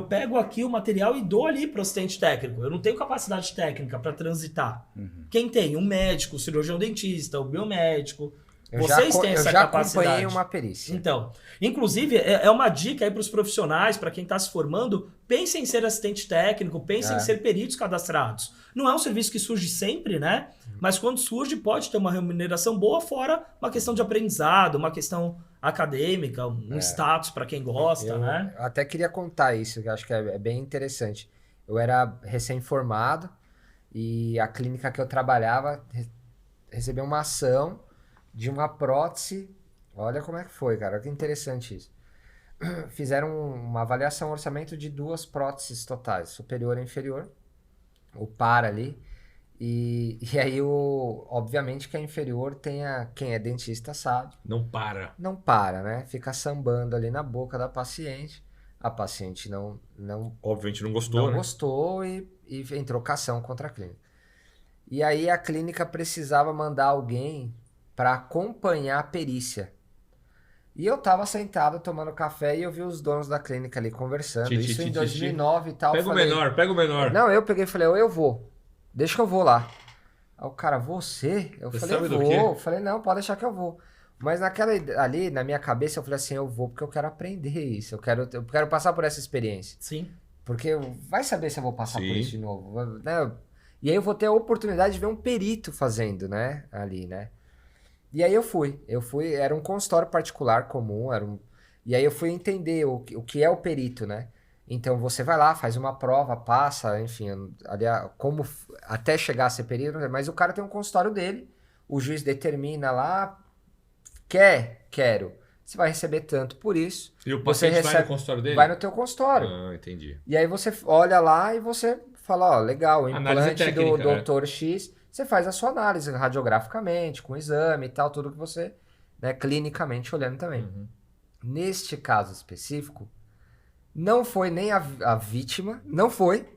pego aqui o material e dou ali para o assistente técnico. Eu não tenho capacidade técnica para transitar. Quem tem? Um médico, o cirurgião dentista, o biomédico. Vocês têm essa capacidade. Eu já acompanhei uma perícia. Então, inclusive, é uma dica aí para os profissionais, para quem está se formando, pensem em ser assistente técnico, pensem em ser peritos cadastrados. Não é um serviço que surge sempre, né? Mas quando surge, pode ter uma remuneração boa, fora uma questão de aprendizado, uma questão acadêmica, um status para quem gosta, né? Eu até queria contar isso, que eu acho que é bem interessante. Eu era recém-formado e a clínica que eu trabalhava recebeu uma ação de uma prótese. Olha como é que foi, cara. Olha que interessante isso. Fizeram uma avaliação, orçamento de 2 próteses totais, superior e inferior, o par ali. E aí, obviamente, que a inferior quem é dentista sabe. Não para. Não para, né? Fica sambando ali na boca da paciente. A paciente não Obviamente não gostou, né? gostou e entrou cação contra a clínica. E aí a clínica precisava mandar alguém para acompanhar a perícia. E eu tava sentado tomando café e eu vi os donos da clínica ali conversando. Isso em 2009 e tal. Pega o menor. Não, eu peguei e falei, eu vou. Deixa que eu vou lá. Aí o cara, você? Eu falei, eu vou. Eu falei, não, pode deixar que eu vou. Mas ali, na minha cabeça, eu falei assim, eu vou porque eu quero aprender isso. Eu quero passar por essa experiência. Sim. Porque vai saber se eu vou passar por isso de novo. Né? E aí eu vou ter a oportunidade de ver um perito fazendo, né? Ali, né? E aí eu fui, era um consultório particular comum, e aí eu fui entender o que é o perito, né? Então você vai lá, faz uma prova, passa, enfim, ali, como até chegar a ser perito, mas o cara tem um consultório dele, o juiz determina lá, quero, você vai receber tanto por isso. E o paciente vai no consultório dele? Vai no teu consultório. Entendi. E aí você olha lá e você fala, o implante técnica, do doutor X... Você faz a sua análise radiograficamente, com exame e tal, tudo que você, né, clinicamente olhando também. Neste caso específico, não foi nem a vítima, não foi,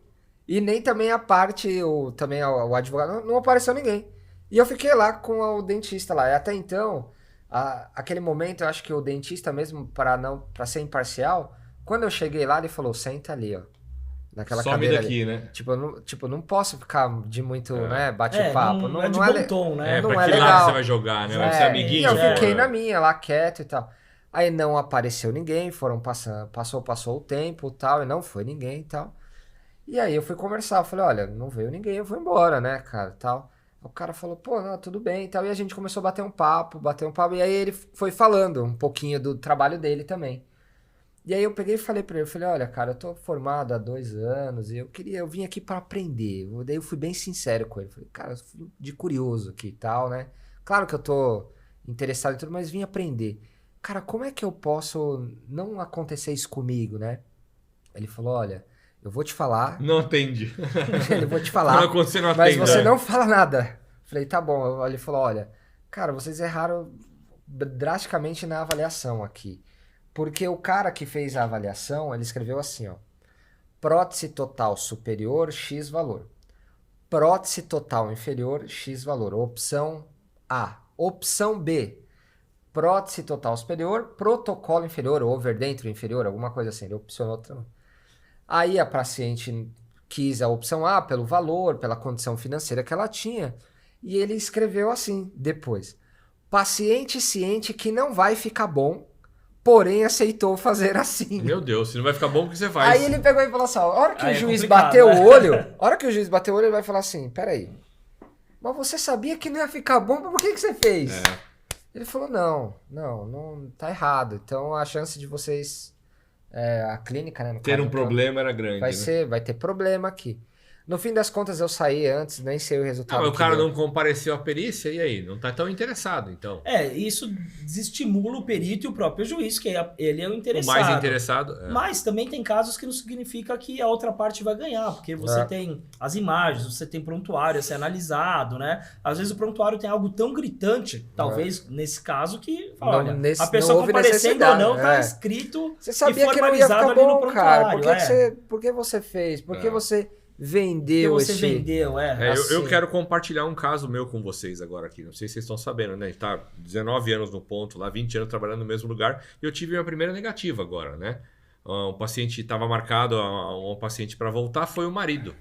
e nem também a parte, também o advogado, não apareceu ninguém. E eu fiquei lá com o dentista lá. E até então, Aquele momento, eu acho que o dentista mesmo, para ser imparcial, quando eu cheguei lá, ele falou, senta ali, ó. Naquela Some cadeira daqui, ali. né? Tipo, não posso ficar de muito, né, bate-papo. Não é de bom tom, né? não pra é que lado legal. você vai jogar, né? Vai ser amiguinho? E eu fiquei pô, na minha, lá quieto e tal. Aí não apareceu ninguém, foram passando, passou o tempo e tal, e não foi ninguém e tal. E aí eu fui conversar, eu falei, olha, não veio ninguém, eu vou embora, né, cara, tal. O cara falou, pô, não, tudo bem e tal. E a gente começou a bater um papo, e aí ele foi falando um pouquinho do trabalho dele também. E aí eu peguei e falei pra ele, eu falei, olha, cara, eu tô formado há 2 anos e eu vim aqui pra aprender. Daí eu fui bem sincero com ele, falei, cara, eu fui de curioso aqui e tal, né? Claro que eu tô interessado em tudo, mas vim aprender. Cara, como é que eu posso não acontecer isso comigo, né? Ele falou, olha, eu vou te falar. Não atende. Eu vou te falar. Não acontecer, não Mas atende. você não fala nada. Falei, tá bom. Ele falou, olha, cara, vocês erraram drasticamente na avaliação aqui. Porque o cara que fez a avaliação, ele escreveu assim, ó. Prótese total superior, X valor. Prótese total inferior, X valor. Opção A. Opção B. Prótese total superior, protocolo inferior, over dentro inferior, alguma coisa assim. Ele opcionou também. Aí a paciente quis a opção A pelo valor, pela condição financeira que ela tinha. E ele escreveu assim, depois. Paciente ciente que não vai ficar bom, porém aceitou fazer assim. Meu Deus, se não vai ficar bom, o que você faz? Aí ele pegou e falou assim, ó, a hora que Aí o é juiz complicado, bateu né? o olho, ele vai falar assim, peraí, mas você sabia que não ia ficar bom, por que você fez? Ele falou, não, tá errado. Então a chance de vocês, a clínica, né, no Ter caso, um problema era grande, né? vai ter problema aqui. No fim das contas eu saí antes, nem sei o resultado. Mas o cara deu. não compareceu à perícia, e aí? Não tá tão interessado, então. Isso desestimula o perito e o próprio juiz, que ele é o O interessado. mais interessado. Mas também tem casos que não significa que a outra parte vai ganhar, porque você tem as imagens, você tem prontuário a ser analisado, né? Às vezes o prontuário tem algo tão gritante, talvez nesse caso, que fala, Não, olha, a pessoa não houve comparecendo ou não, tá necessidade, escrito Você e sabia que não ia formalizado ficar ali no bom, cara. prontuário. Por que você fez? Por que É. você Que vendeu você esse... vendeu, Eu assim. quero compartilhar um caso meu com vocês agora aqui. Não sei se vocês estão sabendo, né? A gente tá 19 anos no ponto, lá 20 anos trabalhando no mesmo lugar. E eu tive minha primeira negativa agora, né? Um paciente estava marcado, um paciente para voltar, foi o marido.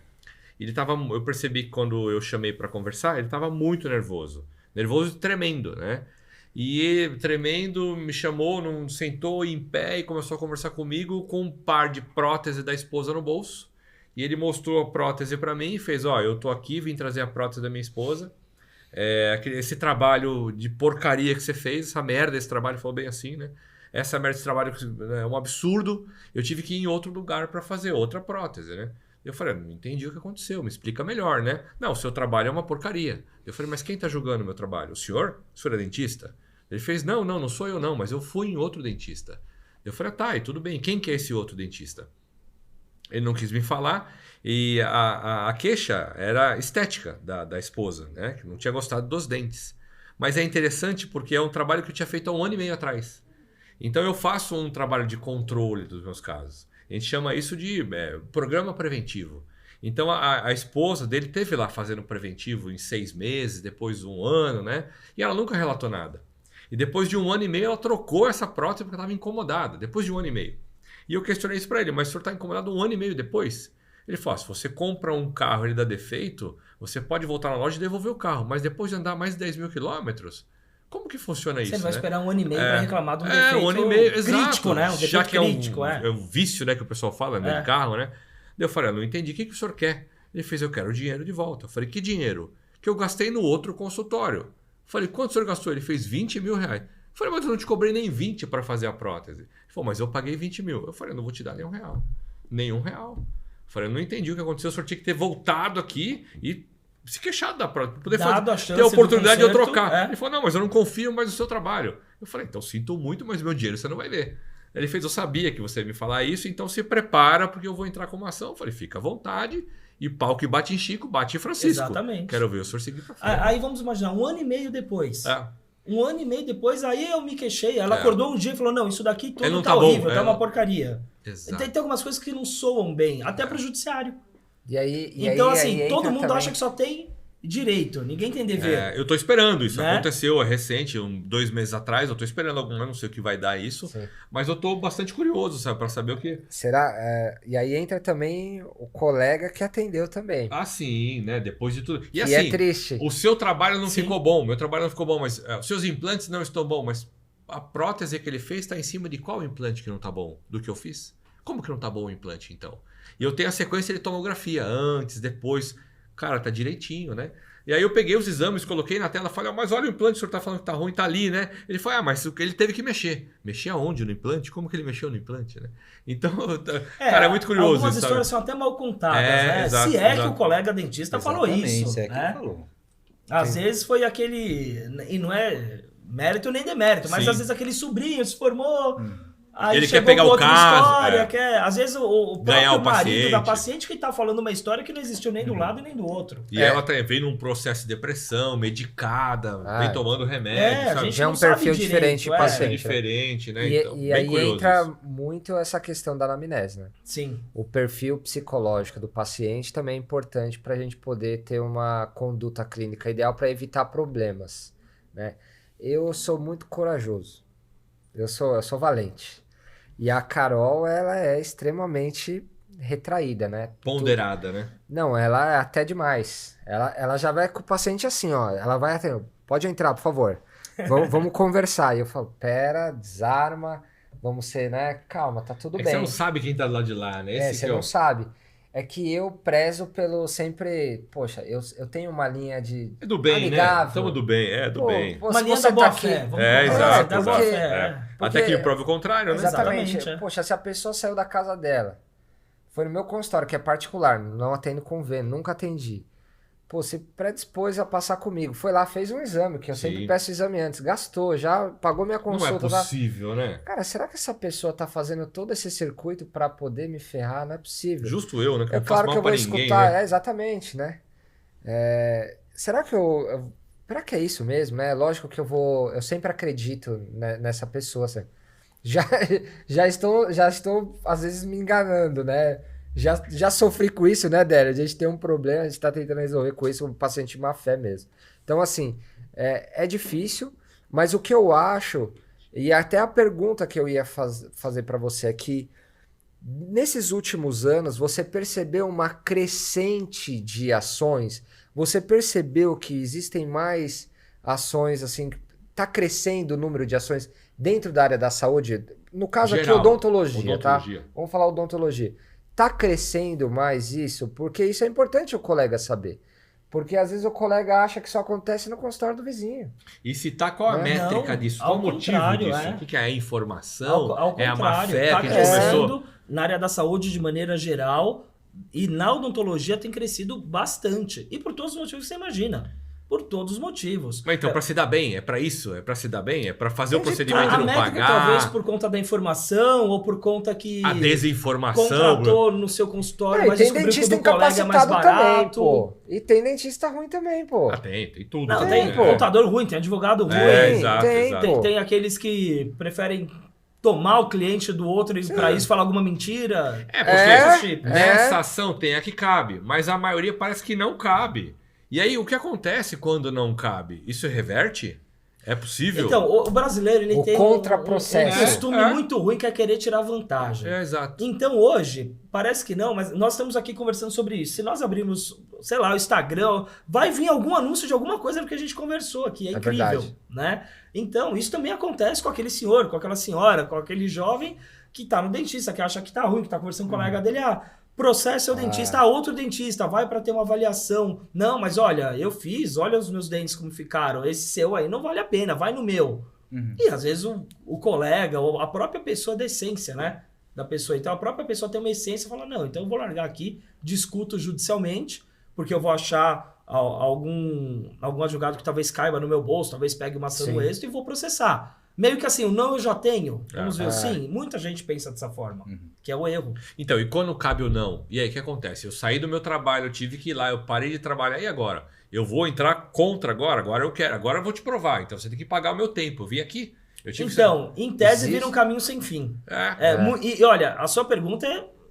Eu percebi que quando eu chamei para conversar, ele estava muito nervoso. Nervoso e tremendo, né? E ele, tremendo, me chamou, não sentou em pé e começou a conversar comigo com um par de prótese da esposa no bolso. E ele mostrou a prótese para mim e fez, eu tô aqui, vim trazer a prótese da minha esposa. Esse trabalho de porcaria que você fez, essa merda, esse trabalho, falou bem assim, né? Essa merda, esse trabalho é um absurdo. Eu tive que ir em outro lugar para fazer outra prótese, né? Eu falei, não entendi o que aconteceu, me explica melhor, né? Não, o seu trabalho é uma porcaria. Eu falei, mas quem tá julgando o meu trabalho? O senhor? O senhor é dentista? Ele fez, não sou eu não, mas eu fui em outro dentista. Eu falei, tá, e tudo bem, quem que é esse outro dentista? Ele não quis me falar e a queixa era estética da esposa, né? Que não tinha gostado dos dentes. Mas é interessante porque é um trabalho que eu tinha feito há 1 ano e meio atrás. Então eu faço um trabalho de controle dos meus casos. A gente chama isso de programa preventivo. Então a esposa dele teve lá fazendo preventivo em 6 meses, depois 1 ano, né? E ela nunca relatou nada. E depois de 1 ano e meio ela trocou essa prótese porque estava incomodada. Depois de 1 ano e meio. E eu questionei isso para ele, mas o senhor está incomodado 1 ano e meio depois? Ele falou, se você compra um carro e ele dá defeito, você pode voltar na loja e devolver o carro, mas depois de andar mais de 10 mil quilômetros, como que funciona isso? Você não vai né? esperar 1 ano e meio para reclamar de um defeito 1 ano e meio, crítico, exato. né? Um defeito Já que crítico, é um vício, né, que o pessoal fala, né, de carro, né? Daí eu falei, não entendi, o que o senhor quer? Ele fez, eu quero o dinheiro de volta. Eu falei, que dinheiro? Que eu gastei no outro consultório. Eu falei, quanto o senhor gastou? Ele fez 20 mil reais. Eu falei, mas eu não te cobrei nem 20 para fazer a prótese. Ele falou, mas eu paguei 20 mil. Eu falei, eu não vou te dar nenhum real. Nenhum real. Eu falei, eu não entendi o que aconteceu. O senhor tinha que ter voltado aqui e se queixado da prótese. Poder ter a oportunidade de eu trocar. Ele falou, não, mas eu não confio mais no seu trabalho. Eu falei, então sinto muito, mas meu dinheiro você não vai ver. Ele fez, eu sabia que você ia me falar isso, então se prepara porque eu vou entrar com uma ação. Eu falei, fica à vontade. E pau que bate em Chico, bate em Francisco. Exatamente. Quero ver o senhor seguir pra frente. Aí vamos imaginar, 1 ano e meio depois. 1 ano e meio depois, aí eu me queixei. Ela acordou um dia e falou, não, isso daqui tudo não tá tá horrível, bom, tá uma porcaria. Exato. Tem algumas coisas que não soam bem, até pro judiciário. E aí, Então, assim, aí todo entra mundo também... acha que só tem direito, ninguém tem dever. Eu tô esperando, isso Né? aconteceu, é recente, 2 meses atrás, eu tô esperando eu não sei o que vai dar isso, Sim. mas eu tô bastante curioso, sabe, pra saber o que... Será? E aí entra também o colega que atendeu também. Ah, sim, né, depois de tudo. E E assim, é triste. o seu trabalho não Sim. ficou bom, meu trabalho não ficou bom, mas os seus implantes não estão bons, mas a prótese que ele fez está em cima de qual implante que não tá bom? Do que eu fiz? Como que não tá bom o implante, então? E eu tenho a sequência de tomografia, antes, depois. Cara, tá direitinho, né? E aí eu peguei os exames, coloquei na tela, falei, mas olha o implante, o senhor tá falando que tá ruim, tá ali, né? Ele falou, mas ele teve que mexer. Mexer aonde no implante? Como que ele mexeu no implante, né? Então, cara, é muito curioso Algumas isso, sabe? histórias são até mal contadas, né? Exato, Se é que exato. o colega dentista falou Exatamente, isso, se é que né? ele falou. Às vezes foi aquele... E não é mérito nem demérito, mas Sim. às vezes aquele sobrinho se formou... Aí Ele quer chegou pegar com o outra caso, história, quer... Às vezes o Ganhar próprio o marido paciente. da paciente que tá falando uma história que não existiu nem do lado e nem do outro. E ela veio num processo de depressão, medicada, vem tomando remédio, a sabe? gente Já é não um sabe perfil direito, diferente de É paciente. diferente, né? E, Então, e bem aí curioso entra isso. muito essa questão da anamnese, né? Sim. O perfil psicológico do paciente também é importante para a gente poder ter uma conduta clínica ideal para evitar problemas, né? Eu sou muito corajoso, eu sou valente. E a Carol, ela é extremamente retraída, né? Ponderada, né? Não, ela é até demais. Ela já vai com o paciente assim, ó. Ela vai até, pode entrar, por favor. Vamos conversar. E eu falo, pera, desarma, vamos ser, né? Calma, tá tudo É que bem. você não sabe quem tá do lado de lá, né? Esse Você que é não o... sabe. É que eu prezo pelo sempre... Poxa, eu tenho uma linha de É do bem, amigável. né? Estamos do bem, do Pô, bem. pô, Uma se linha você da boa tá aqui... fé. Vamos É, colocar, exato, da boa exato. fé. É. Porque- Até que prove o contrário, né? Exatamente. Exatamente, Poxa, se a pessoa saiu da casa dela, foi no meu consultório, que é particular, não atendo convênio, nunca atendi. Pô, se predispôs a passar comigo. Foi lá, fez um exame, que eu Sim. sempre peço exame antes. Gastou, já pagou minha Não é consulta. Tá? possível, né? Cara, será que essa pessoa tá fazendo todo esse circuito pra poder me ferrar? Não é possível. Justo eu, né? Que É eu não faço claro que mal eu vou pra ninguém, escutar, né? exatamente, né? Será que será que é isso mesmo? É lógico que eu sempre acredito nessa pessoa, assim. Já estou às vezes me enganando, né? Já sofri com isso, né, Délio? A gente tem um problema, a gente tá tentando resolver com isso, um paciente de má fé mesmo. Então, assim, é difícil, mas o que eu acho, e até a pergunta que eu ia fazer para você é que nesses últimos anos, você percebeu uma crescente de ações? Você percebeu que existem mais ações, assim, tá crescendo o número de ações dentro da área da saúde? No caso Geral, aqui, odontologia, tá? odontologia. Vamos falar odontologia. Tá crescendo mais isso? Porque isso é importante o colega saber. Porque às vezes o colega acha que só acontece no consultório do vizinho. E citar qual a Não, métrica disso, ao qual o motivo contrário, disso. é. O que é a informação? Ao É a má contrário, fé tá que a gente começou. crescendo na área da saúde de maneira geral e na odontologia tem crescido bastante. E por todos os motivos que você imagina. Por todos os motivos. Mas então, pra se dar bem, é pra isso? É pra se dar bem? É pra fazer o Tem de procedimento A e não métrica pagar? talvez por conta da informação ou por conta que A desinformação? contratou no seu consultório, E mas tem descobriu que o dentista do colega é mais incapacitado também, barato. pô. E tem dentista ruim também, pô. Ah, tem tudo. Não, também, tem né? contador ruim, tem advogado ruim. Exato, tem, exato. pô. Tem aqueles que preferem tomar o cliente do outro e pra isso falar alguma mentira. É, porque Esses tipos. nessa ação tem a que cabe, mas a maioria parece que não cabe. E aí, o que acontece quando não cabe? Isso reverte? É possível? Então, o brasileiro ele O tem contraprocesso. um costume É. muito ruim que é querer tirar vantagem. Exato. Então hoje, parece que não, mas nós estamos aqui conversando sobre isso. Se nós abrirmos, sei lá, o Instagram, vai vir algum anúncio de alguma coisa que a gente conversou aqui. É incrível, verdade. né? Então, isso também acontece com aquele senhor, com aquela senhora, com aquele jovem que tá no dentista, que acha que tá ruim, que tá conversando com o colega dele, processa o dentista, outro dentista, vai para ter uma avaliação. Não, mas olha, eu fiz, olha os meus dentes como ficaram, esse seu aí não vale a pena, vai no meu. E às vezes o colega, ou a própria pessoa da essência, né? Da pessoa. Então a própria pessoa tem uma essência e fala, não, então eu vou largar aqui, discuto judicialmente, porque eu vou achar algum advogado que talvez caiba no meu bolso, talvez pegue uma ação no Sim. êxito e vou processar. Meio que assim, o não eu já tenho. Vamos ver, Ah. sim, muita gente pensa dessa forma, que é o erro. Então, e quando cabe o não? E aí, o que acontece? Eu saí do meu trabalho, eu tive que ir lá, eu parei de trabalhar, e agora? Eu vou entrar contra agora? Agora eu quero, agora eu vou te provar. Então, você tem que pagar o meu tempo. Eu vim aqui, eu tive Então, em tese, Existe? vira um caminho sem fim. que... E olha, a sua pergunta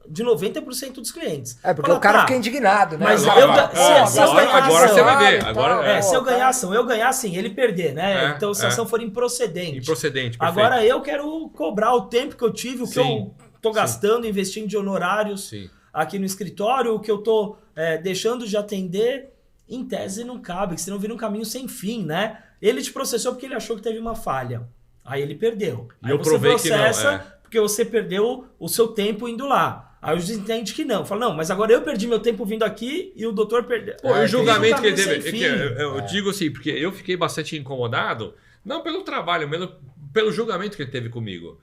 de 90% dos clientes. É, porque Fala, o cara tá, fica indignado, né? mas Se agora você vai ver. Agora, se eu ganhar ação, eu ganhar assim, ele perder, né? Então, se a ação for improcedente. Improcedente, perfeito. Agora eu quero cobrar o tempo que eu tive, o que eu tô gastando, investindo de honorários aqui no escritório, o que eu tô deixando de atender, em tese não cabe, que senão vira um caminho sem fim, né? Ele te processou porque ele achou que teve uma falha. Aí ele perdeu. E aí eu você provei processa que não, porque você perdeu o seu tempo indo lá. Aí o juiz entende que não. Fala, não, mas agora eu perdi meu tempo vindo aqui e o doutor perdeu. Pô, o julgamento que ele sem teve. fim. Eu digo assim, porque eu fiquei bastante incomodado, não pelo trabalho, mas pelo julgamento que ele teve comigo.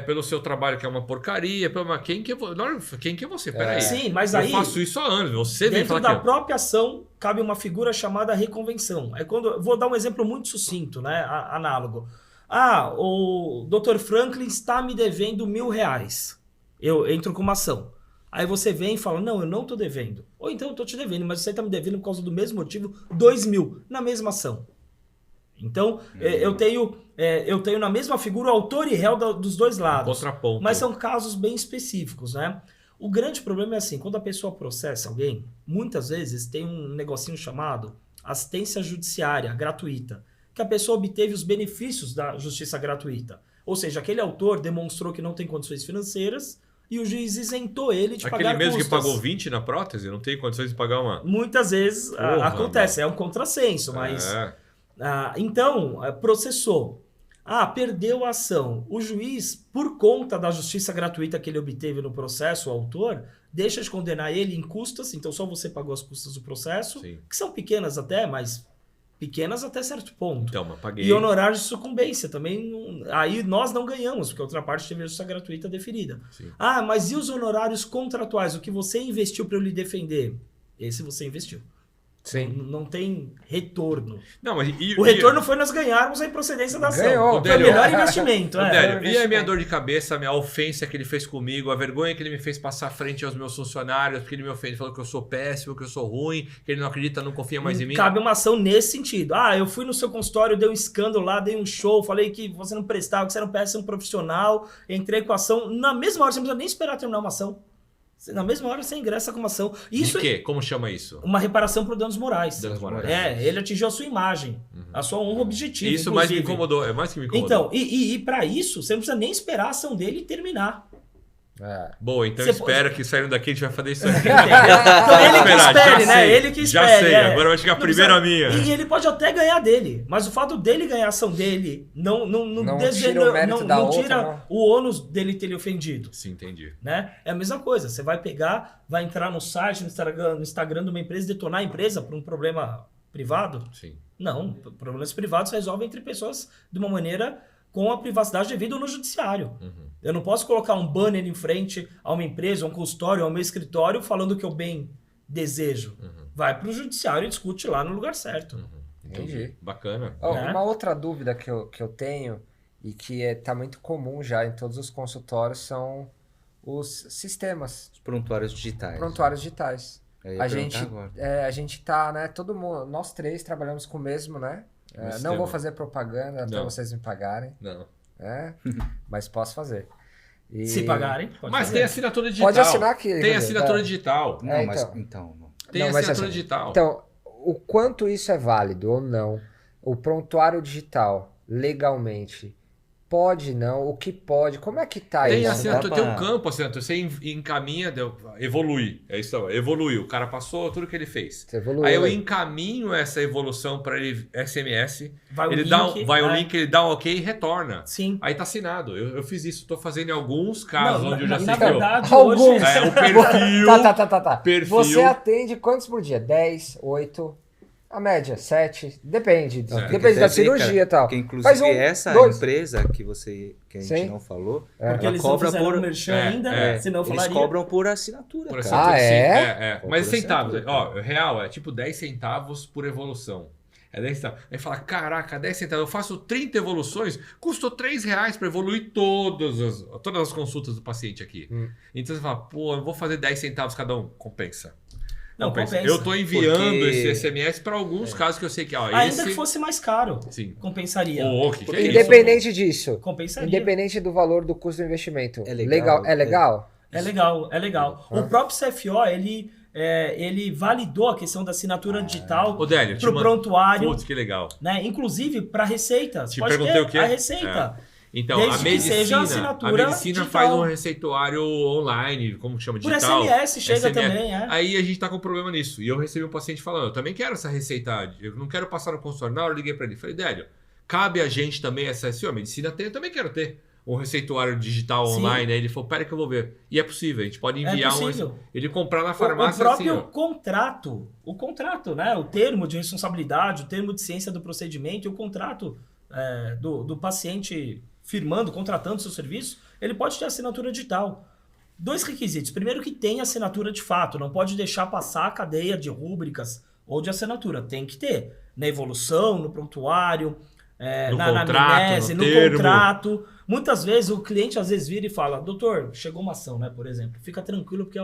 Pelo seu trabalho, que é uma porcaria, quem que é você? Peraí. Sim, mas aí. Eu faço isso há anos. Você vem Dentro falar da própria ação, cabe uma figura chamada reconvenção. Vou dar um exemplo muito sucinto, né? Análogo. O Dr. Franklin está me devendo R$1.000. Eu entro com uma ação. Aí você vem e fala, não, eu não estou devendo. Ou então eu estou te devendo, mas você está me devendo por causa do mesmo motivo, R$2.000 na mesma ação. Então, eu tenho na mesma figura o autor e réu dos dois lados. Contraponto. Mas são casos bem específicos, né? O grande problema é assim, quando a pessoa processa alguém, muitas vezes tem um negocinho chamado assistência judiciária gratuita, que a pessoa obteve os benefícios da justiça gratuita. Ou seja, aquele autor demonstrou que não tem condições financeiras e o juiz isentou ele de pagar custas. Aquele mesmo que pagou 20 na prótese, não tem condições de pagar uma... Muitas vezes acontece, é um contrassenso, mas... Então, processou. Perdeu a ação. O juiz, por conta da justiça gratuita que ele obteve no processo, o autor, deixa de condenar ele em custas, então só você pagou as custas do processo, que são pequenas até, mas pequenas até certo ponto. Então, mas paguei. E honorários de sucumbência também, aí nós não ganhamos, porque a outra parte teve a justiça gratuita deferida. Sim. Mas e os honorários contratuais? O que você investiu para eu lhe defender? Esse você investiu. Sim. Não tem retorno. Não, mas o retorno foi nós ganharmos a improcedência da ação. Ganhou. Foi o melhor investimento. E a minha dor de cabeça, a minha ofensa que ele fez comigo, a vergonha que ele me fez passar frente aos meus funcionários, porque ele me ofende, falou que eu sou péssimo, que eu sou ruim, que ele não acredita, não confia mais em mim. Cabe uma ação nesse sentido. Eu fui no seu consultório, dei um escândalo lá, dei um show, falei que você não prestava, que você era um péssimo profissional, entrei com a ação. Na mesma hora, você não precisa nem esperar terminar uma ação. Na mesma hora você ingressa com uma ação. Isso de quê? Como chama isso? Uma reparação por danos morais. Danos morais. Ele atingiu a sua imagem, a sua honra objetiva. Isso mais me incomodou, é mais que me incomodou. Então, e para isso, você não precisa nem esperar a ação dele terminar. Boa, então espera que saindo daqui a gente vai fazer isso aqui. Então ele que espere, né? Ele que espere. Já sei, agora vai chegar primeiro a minha. E ele pode até ganhar dele, mas o fato dele ganhar a ação dele não tira o ônus dele ter lhe ofendido. Sim, entendi. Né? É a mesma coisa, você vai pegar, vai entrar no site, no Instagram de uma empresa e detonar a empresa por um problema privado? Sim. Não, problemas privados se resolvem entre pessoas de uma maneira com a privacidade devida no judiciário. Eu não posso colocar um banner em frente a uma empresa, a um consultório, ao meu escritório, falando o que eu bem desejo. Vai para o judiciário e discute lá no lugar certo. Entendi. Bacana. Uma outra dúvida que eu tenho e que está muito comum já em todos os consultórios são os sistemas. Os prontuários digitais. Prontuários digitais. A gente tá, né? Todo mundo, nós três trabalhamos com o mesmo, né? Não vou fazer propaganda até vocês me pagarem. Não. Mas posso fazer. Se pagarem, pode mas fazer. Tem assinatura digital. Pode assinar aqui. Tem assinatura digital. Não, mas então... Tem assinatura digital. Então, o quanto isso é válido ou não, o prontuário digital, legalmente, pode não, o que pode, como é que tá tem isso? Assinatura, tem um campo, assinatura, você encaminha, evolui, é isso, evoluiu, o cara passou tudo que ele fez. Aí eu encaminho essa evolução para ele, SMS, vai o link, ele dá um ok e retorna. Sim. Aí tá assinado, eu fiz isso, estou fazendo em alguns casos onde eu já sei na que verdade, alguns. o perfil... Tá. Perfil. Você atende quantos por dia? 10, 8... A média, 7, depende da cirurgia e tal. Porque inclusive essa empresa que a gente não falou, porque eles cobra não por merchan ainda, senão eles falaria. cobram por assinatura. Por cara. Mas centavos, real é tipo 10 centavos por evolução. É 10 centavos. Aí fala, caraca, 10 centavos, eu faço 30 evoluções, custou R$3 para evoluir todas as consultas do paciente aqui. Então você fala, eu vou fazer 10 centavos cada um, compensa. Não, compensa. Eu estou enviando esse SMS para alguns casos que eu sei que... Ainda que fosse mais caro, Que compensaria. é Independente disso. Compensaria. Independente do valor do custo do investimento. É legal. É legal? É legal, é legal. O próprio CFO, ele validou a questão da assinatura digital Ô, Délio, para o prontuário, Putz, que legal. né? Inclusive para receita. Você Te pode perguntei ter o quê? a receita. Então, Desde a que seja medicina, assinatura digital. faz um receituário online, como chama, Por digital. SMS chega também, Aí a gente tá com um problema nisso. E eu recebi um paciente falando, eu também quero essa receita, eu não quero passar no consultório. Na hora eu liguei para ele, falei, Délio, cabe a gente também essa, a medicina tem, eu também quero ter um receituário digital Sim. online. Aí ele falou, pera que eu vou ver. E é possível, a gente pode enviar ele comprar na O farmácia próprio assim, ó. contrato, né? O termo de responsabilidade, o termo de ciência do procedimento e o contrato do paciente firmando, contratando seu serviço, ele pode ter assinatura digital. 2 requisitos. Primeiro, que tenha assinatura de fato. Não pode deixar passar a cadeia de rúbricas ou de assinatura. Tem que ter. Na evolução, no prontuário, No na contrato, anamnese, no no termo. contrato. Muitas vezes o cliente às vezes vira e fala, doutor, chegou uma ação, né, por exemplo. Fica tranquilo porque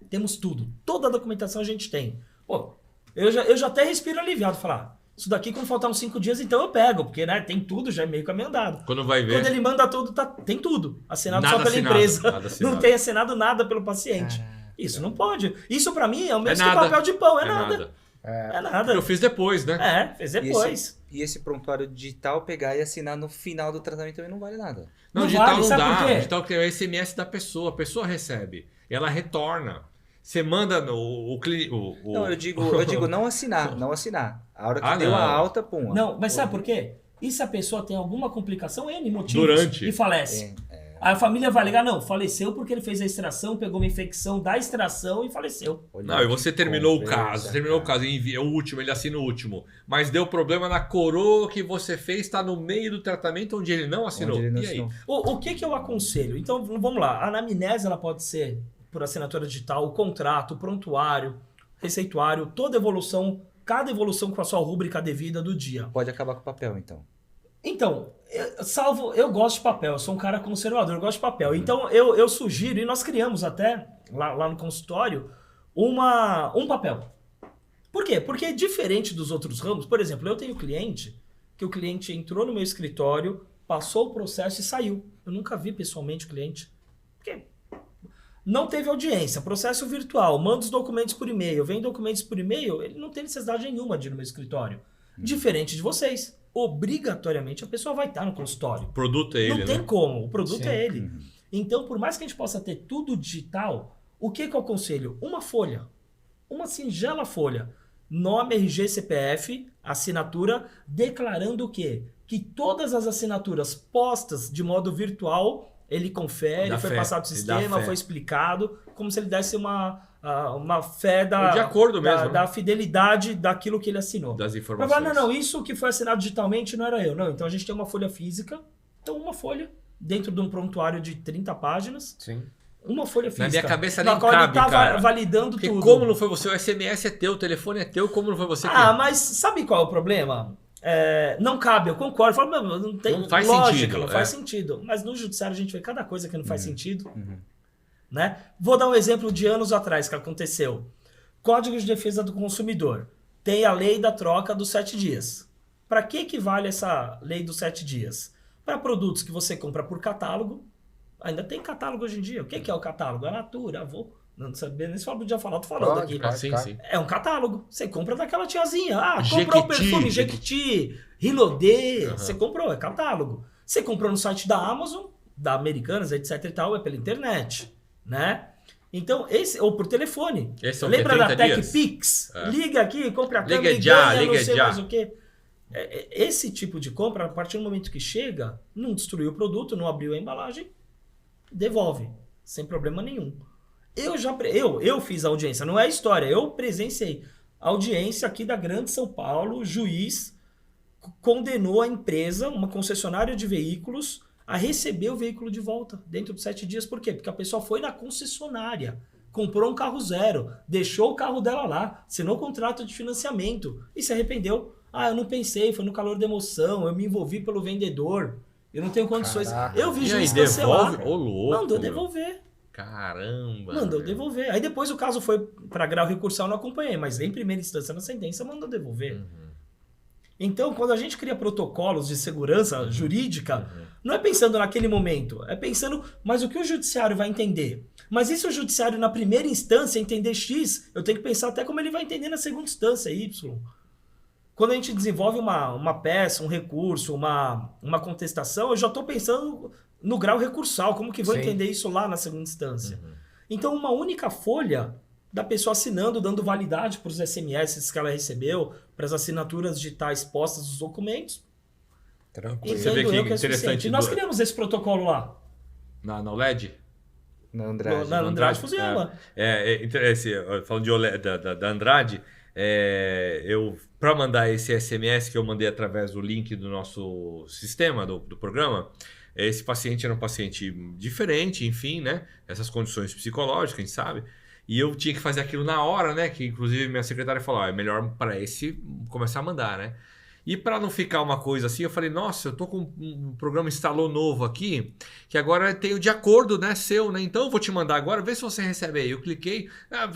temos tudo. Toda a documentação a gente tem. Pô, eu já até respiro aliviado. Falar, isso daqui quando faltar uns 5 dias, então eu pego. Porque, né, tem tudo, já é meio caminho andado. Quando vai ver. Quando ele manda tudo, tem tudo. Assinado Nada só pela assinado, empresa. nada assinado. Não tem assinado nada pelo paciente. Isso não pode. Isso pra mim é o mesmo que nada. papel de pão. É nada. É nada. Eu fiz depois, né? Fez depois. E esse prontuário digital pegar e assinar no final do tratamento também não vale nada. Não, Não digital vale, não sabe por dá. quê? Digital que é o SMS da pessoa. A pessoa recebe. Ela retorna. Você manda o cliente. Não, eu digo não assinar, não assinar. A hora que deu não. a alta, pum. Não, mas sabe por quê? E se a pessoa tem alguma complicação, N motivos, Durante. e falece? Aí a família vai ligar, não, faleceu porque ele fez a extração, pegou uma infecção da extração e faleceu. Não, e você terminou o conversa, caso, envia o último, ele assina o último. Mas deu problema na coroa que você fez, está no meio do tratamento onde ele não assinou. Onde ele não E aí? assinou. O que eu aconselho? Então, vamos lá. A anamnese ela pode ser por assinatura digital, o contrato, o prontuário, receituário, toda evolução, cada evolução com a sua rúbrica devida do dia. Pode acabar com o papel, então. Então, eu gosto de papel, eu sou um cara conservador, eu gosto de papel. Então, eu sugiro, e nós criamos até, lá no consultório, um papel. Por quê? Porque diferente dos outros ramos, por exemplo, eu tenho cliente, que o cliente entrou no meu escritório, passou o processo e saiu. Eu nunca vi pessoalmente o cliente. Por quê? Não teve audiência, processo virtual, manda os documentos por e-mail, vem documentos por e-mail, ele não tem necessidade nenhuma de ir no meu escritório. Diferente de vocês. Obrigatoriamente a pessoa vai estar no consultório. O produto é ele, Não tem né? como, o produto Sim. é ele. Então, por mais que a gente possa ter tudo digital, o que eu aconselho? Uma folha, uma singela folha, nome, RG, CPF, assinatura, declarando o quê? Que todas as assinaturas postas de modo virtual, ele confere, Dá foi fé, passado o ele dá sistema, fé. foi explicado, como se ele desse uma fé De acordo mesmo, né? da fidelidade daquilo que ele assinou. Das Mas informações. fala, não, isso que foi assinado digitalmente não era eu. Não, então a gente tem uma folha física, então uma folha dentro de um prontuário de 30 páginas, Sim. uma folha física. Na minha cabeça na nem qual cabe, ele tá cara. validando Porque tudo. como não foi você, o SMS é teu, o telefone é teu, como não foi você que... Mas sabe qual é o problema? Não cabe, eu concordo. Eu falo, não tem Não faz lógica, sentido, não faz sentido. Mas no judiciário a gente vê cada coisa que não faz sentido. Né? Vou dar um exemplo de anos atrás que aconteceu. Código de Defesa do Consumidor. Tem a lei da troca dos 7 dias. Para que vale essa lei dos 7 dias? Para produtos que você compra por catálogo. Ainda tem catálogo hoje em dia. O que é o catálogo? A Natura, Avô. Não sabia nem se podia falar, tô falando Pode, aqui. pode. Sim. É um catálogo. Você compra daquela tiazinha. Comprou o perfume Jequiti, Rilodê. Você comprou, é catálogo. Você comprou no site da Amazon, da Americanas, etc e tal, é pela internet, né? Então, ou por telefone. Esse é o Lembra quê? da 30 dias? TechPix? Liga aqui, compra a Liga câmera e já, ganha, não liga sei já. mais o quê. Esse tipo de compra, a partir do momento que chega, não destruiu o produto, não abriu a embalagem, devolve, sem problema nenhum. Eu fiz a audiência, não é história, eu presenciei a audiência aqui da Grande São Paulo, o juiz condenou a empresa, uma concessionária de veículos, a receber o veículo de volta dentro de 7 dias. Por quê? Porque a pessoa foi na concessionária, comprou um carro zero, deixou o carro dela lá, assinou contrato de financiamento e se arrependeu. Eu não pensei, foi no calor da emoção, eu me envolvi pelo vendedor, eu não tenho condições. Caraca. Eu vi E aí, juiz cancelar. devolve? Ô, louco. Mandou meu. devolver. Caramba. Mandou meu. devolver. Aí depois o caso foi para grau recursal, eu não acompanhei, mas em primeira instância na sentença mandou devolver. Então, quando a gente cria protocolos de segurança jurídica, não é pensando naquele momento, é pensando, mas o que o judiciário vai entender? Mas e se o judiciário, na primeira instância, entender X, eu tenho que pensar até como ele vai entender na segunda instância, Y. Quando a gente desenvolve uma peça, um recurso, uma contestação, eu já estou pensando no grau recursal, como que vou entender isso lá na segunda instância. Então, uma única folha da pessoa assinando, dando validade para os SMS que ela recebeu, para as assinaturas digitais postas dos documentos. Tranquilo. Você vê que é interessante. suficiente. E nós criamos esse protocolo lá. Na LED? Na Andrade. Na Andrade Fuzila. Falando da Andrade, para mandar esse SMS que eu mandei através do link do nosso sistema, do programa, esse paciente era um paciente diferente, enfim, né? Essas condições psicológicas, a gente sabe. E eu tinha que fazer aquilo na hora, né? Que inclusive minha secretária falou, é melhor para esse começar a mandar, né? E para não ficar uma coisa assim, eu falei, nossa, eu tô com um programa instalou novo aqui, que agora tem o de acordo, né, seu, né? Então eu vou te mandar agora, vê se você recebe aí. Eu cliquei,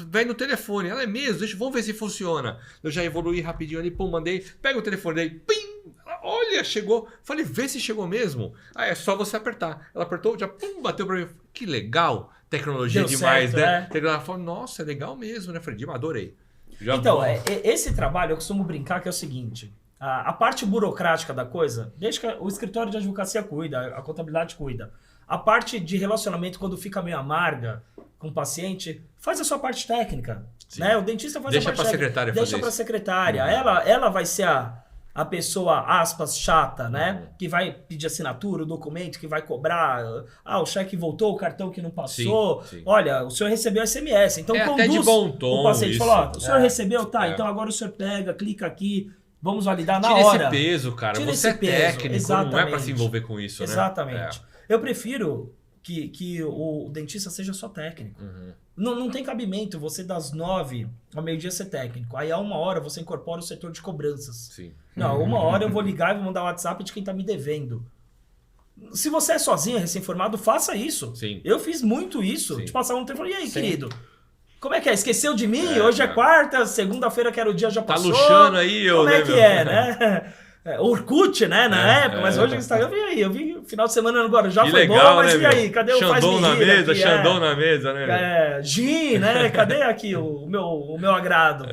vem no telefone, ela é mesmo, vamos ver se funciona. Eu já evoluí rapidinho ali, pum, mandei, pega o telefone daí, pim, olha, chegou. Falei, vê se chegou mesmo. É só você apertar. Ela apertou, já pum, bateu para mim. Que legal, tecnologia Deu demais, certo, né? Ela falou, nossa, é legal mesmo, né? Falei, adorei. Então, esse trabalho eu costumo brincar que é o seguinte... A parte burocrática da coisa, deixa que o escritório de advocacia cuida, a contabilidade cuida. A parte de relacionamento, quando fica meio amarga com o paciente, faz a sua parte técnica. Né? O dentista faz deixa a parte secretária técnica. Deixa para a secretária. Ela vai ser a pessoa, aspas, chata, né? Que vai pedir assinatura, o documento, que vai cobrar. O cheque voltou, o cartão que não passou. Sim. Olha, o senhor recebeu SMS. Então, até de bom tom o paciente isso. falou, o senhor recebeu? Tá, então agora o senhor pega, clica aqui. Vamos validar na hora. Tira esse peso, cara. Tira você é técnico, exatamente. Não é para se envolver com isso, né? Exatamente. Eu prefiro que o dentista seja só técnico. Não tem cabimento você das 9 ao meio-dia ser técnico. Aí a 1h você incorpora o setor de cobranças. Sim. Não, 1h eu vou ligar e vou mandar o WhatsApp de quem tá me devendo. Se você é sozinho, recém-formado, faça isso. Sim. Eu fiz muito isso. Sim. De passar um tempo e falei, e aí, querido? Como é que é? Esqueceu de mim? Hoje é quarta, segunda-feira que era o dia já passou. Tá luxando aí, Como é que meu? né? Orkut, né? Na época, mas hoje o Instagram, eu vi final de semana agora, já foi legal, bom, mas né, e aí? Cadê o faz Xandão na mesa, aqui? Xandão na mesa, né? Gin, né? Cadê aqui o meu agrado?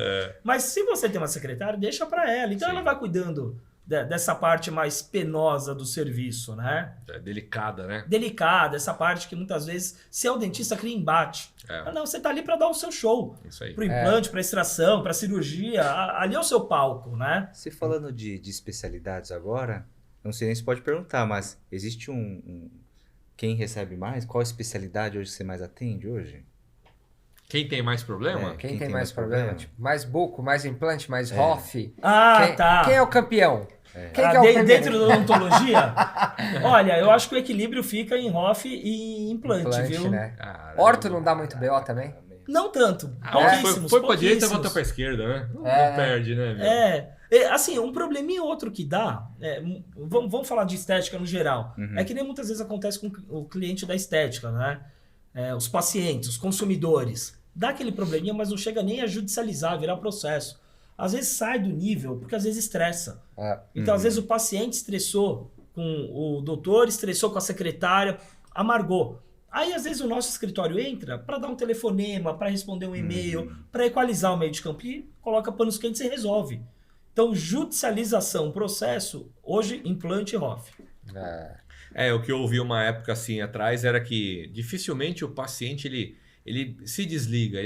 Mas se você tem uma secretária, deixa pra ela. Então ela vai cuidando dessa parte mais penosa do serviço, né? É delicada, né? Delicada, essa parte que muitas vezes, se é o dentista, cria embate. Não, você tá ali para dar o seu show. Isso aí. Pro implante, pra extração, pra cirurgia, ali é o seu palco, né? Se falando de especialidades agora, não sei nem se pode perguntar, mas existe quem recebe mais? Qual especialidade hoje você mais atende hoje? Quem tem mais problema? Quem tem mais problema? Tipo, mais buco, mais implante, mais ROF? Tá. Quem é o campeão? Quem que é o campeão? Dentro da odontologia? Olha, eu acho que o equilíbrio fica em ROF e implante, viu? Né? Orto não dá muito BO também? Não tanto. Foi pra direita, volta pra esquerda, né? Não perde, né? Assim, um probleminha outro que dá, vamos falar de estética no geral, é que nem muitas vezes acontece com o cliente da estética, né? Os pacientes, os consumidores. Dá aquele probleminha, mas não chega nem a judicializar, virar processo. Às vezes sai do nível, porque às vezes estressa. Então, às vezes o paciente estressou com o doutor, estressou com a secretária, amargou. Aí, às vezes, o nosso escritório entra para dar um telefonema, para responder um e-mail, para equalizar o meio de campo e coloca panos quentes e resolve. Então, judicialização, processo, hoje, implante e ROF. O que eu ouvi uma época assim atrás era que dificilmente o paciente ele se desliga.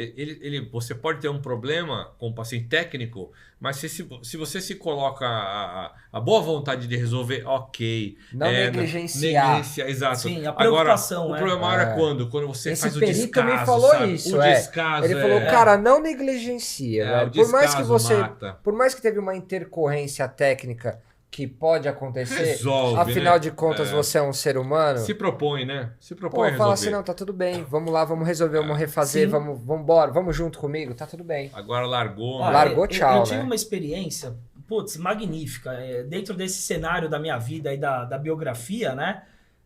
Você pode ter um problema com o paciente técnico, mas se você se coloca a boa vontade de resolver, ok. Não negligenciar. Exato. Sim, a preocupação. Agora, o problema é quando você esse faz o perito descaso, me falou sabe? isso. O descaso, ele falou, cara, não negligencia. Velho. Por mais que por mais que teve uma intercorrência técnica que pode acontecer, resolve, afinal né? de contas você é um ser humano. Se propõe, né? Se propõe a resolver. Fala assim, não, tá tudo bem, vamos lá, vamos resolver, vamos refazer, vamos embora, vamos junto comigo, tá tudo bem. Agora largou. Largou, tchau, eu tive uma experiência, magnífica, dentro desse cenário da minha vida e da biografia, né?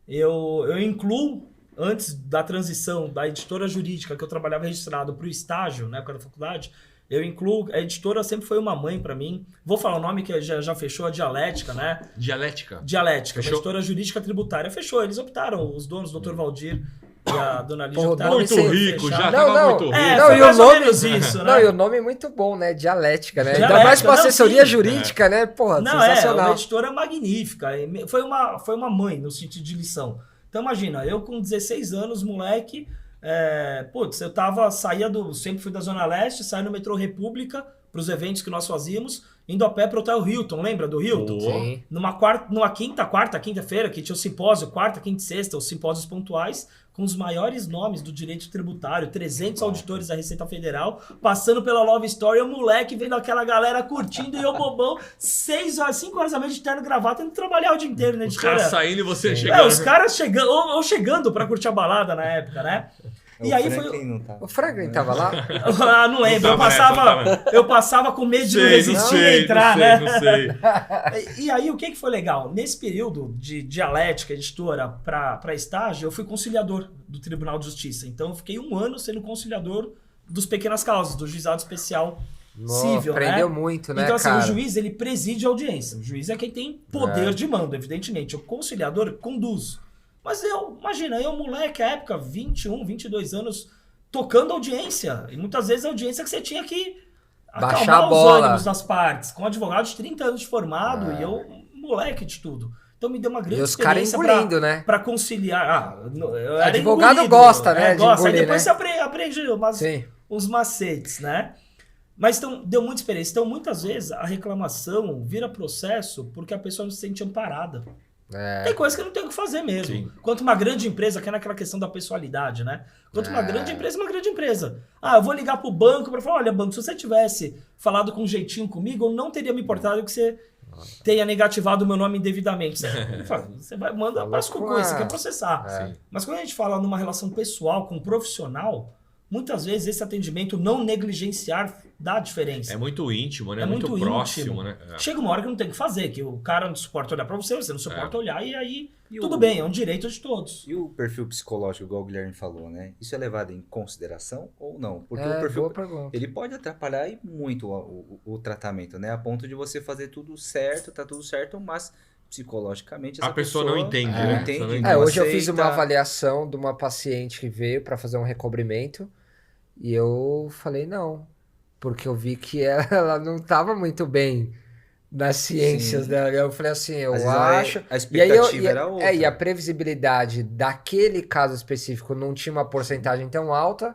Eu incluo, antes da transição da editora jurídica que eu trabalhava registrado para o estágio, na época da faculdade, Eu incluo, a editora sempre foi uma mãe para mim. Vou falar o nome que já fechou, a Dialética, né? Dialética. Dialética, Fechou? uma editora jurídica tributária. Fechou, eles optaram, os donos, o Dr. Valdir e a dona Lígia, Pô, optaram Muito Sim, rico, já fechar. Não, tava não. muito rico. É, Não, foi e o mais ou nome- menos isso, né? Não, e o nome é muito bom, né? Dialética, né? Ainda Dialética, mais pra não, assessoria sim. jurídica, né? Porra, Não, é sensacional. uma editora magnífica. Foi uma mãe no sentido de lição. Então imagina, eu com 16 anos, moleque, sempre fui da Zona Leste, saí no metrô República pros eventos que nós fazíamos, indo a pé pro Hotel Hilton, lembra do Hilton? Boa. Sim. Numa quinta-feira, que tinha o simpósio, quarta, quinta e sexta, os simpósios pontuais, com os maiores nomes do direito tributário, 300 auditores da Receita Federal, passando pela Love Story, o moleque vendo aquela galera curtindo e eu bobão, 5 horas da manhã de terno e gravata, indo trabalhar o dia inteiro na Os editora. caras saindo e você Sim. chegando. Os caras chegando, ou chegando pra curtir a balada na época, né? E O aí Franklin não tá. O Franklin tava lá? Ah, não lembro, Não tava, eu passava com medo de não resistir a entrar, não né? Não sei. E aí, o que foi legal? Nesse período de dialética, editora, para estágio, eu fui conciliador do Tribunal de Justiça. Então, eu fiquei 1 ano sendo conciliador dos pequenas causas, do juizado especial civil, Aprendeu né? muito, né, Então, assim, cara? o juiz, ele preside a audiência. O juiz é quem tem poder de mando, evidentemente. O conciliador conduz. Mas imagina, moleque, à época, 21, 22 anos, tocando audiência. E muitas vezes a audiência que você tinha que Baixar acalmar a os bola. ânimos das partes. Com um advogado de 30 anos de formado e eu, moleque de tudo. Então me deu uma grande E os caras experiência engolindo, né? pra conciliar. Eu era Advogado engolido. gosta, né, de Gosta. Aí engolir, depois né? você aprende Sim. uns macetes, né? Mas então, deu muita experiência. Então, muitas vezes, a reclamação vira processo porque a pessoa não se sente amparada. Tem coisa que não tem o que fazer mesmo. Sim. Quanto uma grande empresa, que é naquela questão da pessoalidade, né? Quanto uma grande empresa, uma grande empresa. Ah, eu vou ligar pro banco para falar, olha, banco, se você tivesse falado com um jeitinho comigo, eu não teria me importado que você tenha negativado o meu nome indevidamente. Você vai, manda para as cucuis, você quer processar. Sim. Mas quando a gente fala numa relação pessoal com um profissional, muitas vezes esse atendimento não negligenciar dá diferença. É muito íntimo, né? É muito muito próximo, íntimo. né? Chega uma hora que não tem o que fazer, que o cara não suporta olhar pra você não suporta olhar, e aí E tudo o- bem, é um direito de todos. E o perfil psicológico, igual o Guilherme falou, né? Isso é levado em consideração ou não? Porque o Boa perfil pergunta. ele pode atrapalhar e muito o tratamento, né? A ponto de você fazer tudo certo, tá tudo certo, mas psicologicamente essa A pessoa não entende, não né? entende, Não não entende. Hoje eu fiz aceita. uma avaliação de uma paciente que veio pra fazer um recobrimento e eu falei não, porque eu vi que ela não tava muito bem nas ciências Sim. dela. Eu falei assim, eu Às vezes acho. a E aí expectativa era outra. e a previsibilidade daquele caso específico não tinha uma porcentagem tão alta.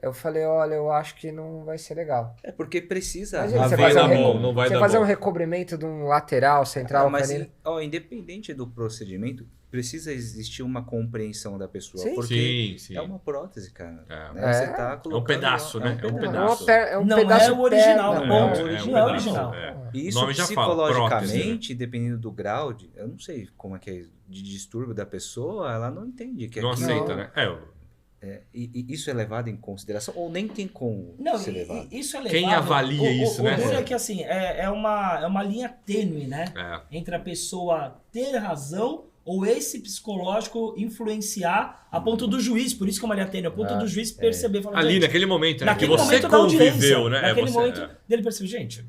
Eu falei, olha, eu acho que não vai ser legal. É porque precisa. Imagina, Não você vai fazer, dar um, bom, não vai você dar fazer bom. um recobrimento de um lateral, central, mas canino. independente do procedimento, precisa existir uma compreensão da pessoa. Sim. Porque Sim. é uma prótese, cara. É. Né? Você É. tá colocando, pedaço, né? É um É, pedaço. é um Não pedaço é o de original, perna, ponto. não. Não é original. E O isso nome já fala, prótese, né? psicologicamente, dependendo do grau, eu não sei como é que é de distúrbio da pessoa, ela não entende que Não aquilo- aceita, né? E isso é levado em consideração ou nem tem como Não, ser levado? isso é legal. Quem avalia isso, né? O duro é que assim, é uma linha tênue, né? É. Entre a pessoa ter razão ou esse psicológico influenciar a ponto do juiz, por isso que é uma linha tênue, a ponto do juiz perceber, falar, Ali, gente, naquele momento, né? Que naquele você momento da audiência, conviveu, né? naquele Você- momento dele perceber, gente,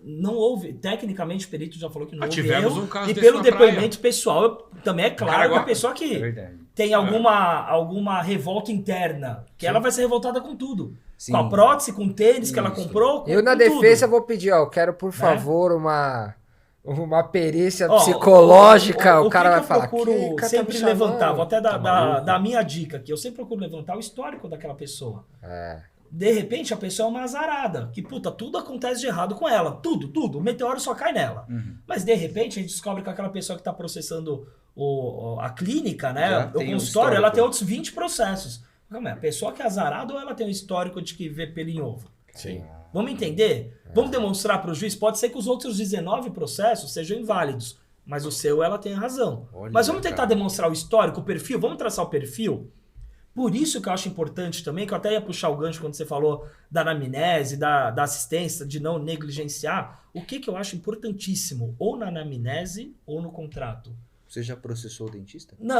não houve, tecnicamente o perito já falou que não houve tivemos erro, um caso e desse pelo na depoimento pessoal, também é cara claro que agora- a pessoa É que verdade. tem alguma revolta interna, que ela vai ser revoltada com tudo. Sim. Com a prótese, com o tênis que ela Isso. comprou, Eu, na com defesa, tudo. vou pedir, ó, eu quero, por favor, uma perícia Ó, psicológica. O que cara que vai falar, eu procuro "Que cara tá sempre me chamando?" levantar, vou até Tá maluco? dar a minha dica aqui, eu sempre procuro levantar o histórico daquela pessoa. É. De repente, a pessoa é uma azarada, que, puta, tudo acontece de errado com ela, tudo, o meteoro só cai nela. Uhum. Mas, de repente, a gente descobre que aquela pessoa que está processando a clínica, né, Já o tem um consultório, ela histórico. tem outros 20 processos. Calma aí, a pessoa que é azarada ou ela tem um histórico de que vê pelo em ovo? Sim. Vamos entender? Vamos demonstrar para o juiz? Pode ser que os outros 19 processos sejam inválidos, mas o seu ela tem razão. Olha, Mas vamos tentar cara. demonstrar o histórico, o perfil? Vamos traçar o perfil? Por isso que eu acho importante também, que eu até ia puxar o gancho quando você falou da anamnese, da assistência, de não negligenciar. O que eu acho importantíssimo, ou na anamnese ou no contrato? Você já processou o dentista? Não.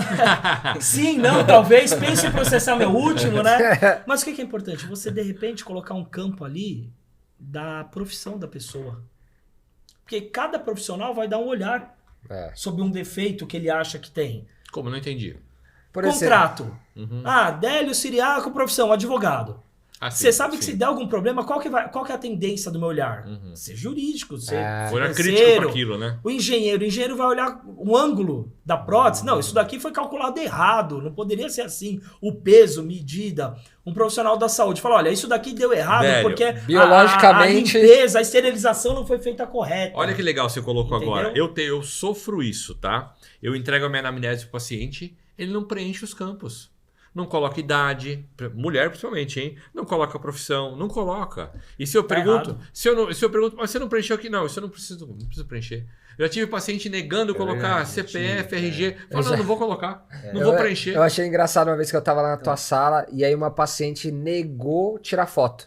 Sim, não, talvez. Pense em processar meu último, né? Mas o que é importante? Você, de repente, colocar um campo ali da profissão da pessoa. Porque cada profissional vai dar um olhar sobre um defeito que ele acha que tem. Como? Não entendi. Por exemplo, Contrato. Délio Siriaco, profissão, advogado. Você sabe que se der algum problema, qual que é a tendência do meu olhar? Ser jurídico, ser olhar crítico financeiro. para aquilo, né? O engenheiro vai olhar o ângulo da prótese. Não, isso daqui foi calculado errado, não poderia ser assim. O peso, medida. Um profissional da saúde fala, olha, isso daqui deu errado Velho, porque biologicamente- a limpeza, a esterilização não foi feita correta. Olha que legal você colocou Entendeu? agora. Eu sofro isso, tá? Eu entrego a minha anamnese pro paciente, ele não preenche os campos. Não coloca idade, mulher principalmente, hein? Não coloca profissão, não coloca. E se eu pergunto, errado. se eu pergunto, mas você não preencheu aqui? Não, isso eu não preciso preencher. Eu já tive paciente negando colocar CPF, RG. Falando, não vou colocar, não vou preencher. Eu achei engraçado uma vez que eu tava lá na tua sala e aí uma paciente negou tirar foto.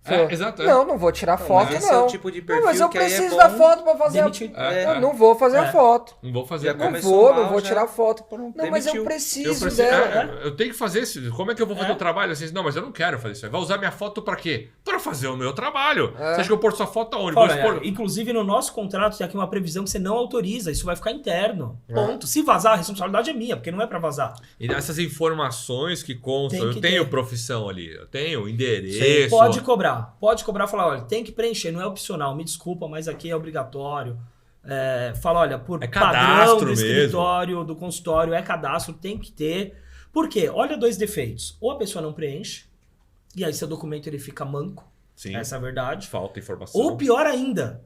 Falou, exato. não vou tirar foto, mas esse não. é o tipo de perfil Não, mas eu que aí é preciso bom da foto pra fazer demitir. Eu não vou fazer a foto. Não vou fazer. Já Não começou não mal, vou já. tirar foto. Pronto, Não, mas eu demitiu. preciso dela. Eu tenho que fazer isso. Como é que eu vou fazer o trabalho? Assim, não, mas eu não quero fazer isso. Vai usar minha foto pra quê? Pra fazer o meu trabalho. Você acha que eu pôr sua foto aonde? Vou Olha, expor... inclusive no nosso contrato tem aqui uma previsão que você não autoriza, isso vai ficar interno. Ponto. Se vazar, a responsabilidade é minha, porque não é pra vazar. E essas informações que constam, Tem que eu tenho ter. profissão ali, eu tenho endereço. Pode cobrar falar, olha, tem que preencher, não é opcional, me desculpa, mas aqui é obrigatório. Fala, olha, por padrão cadastro do mesmo. escritório, do consultório, é cadastro, tem que ter. Por quê? Olha dois defeitos. Ou a pessoa não preenche, e aí seu documento ele fica manco, Sim, essa é a verdade. falta informação. Ou pior ainda,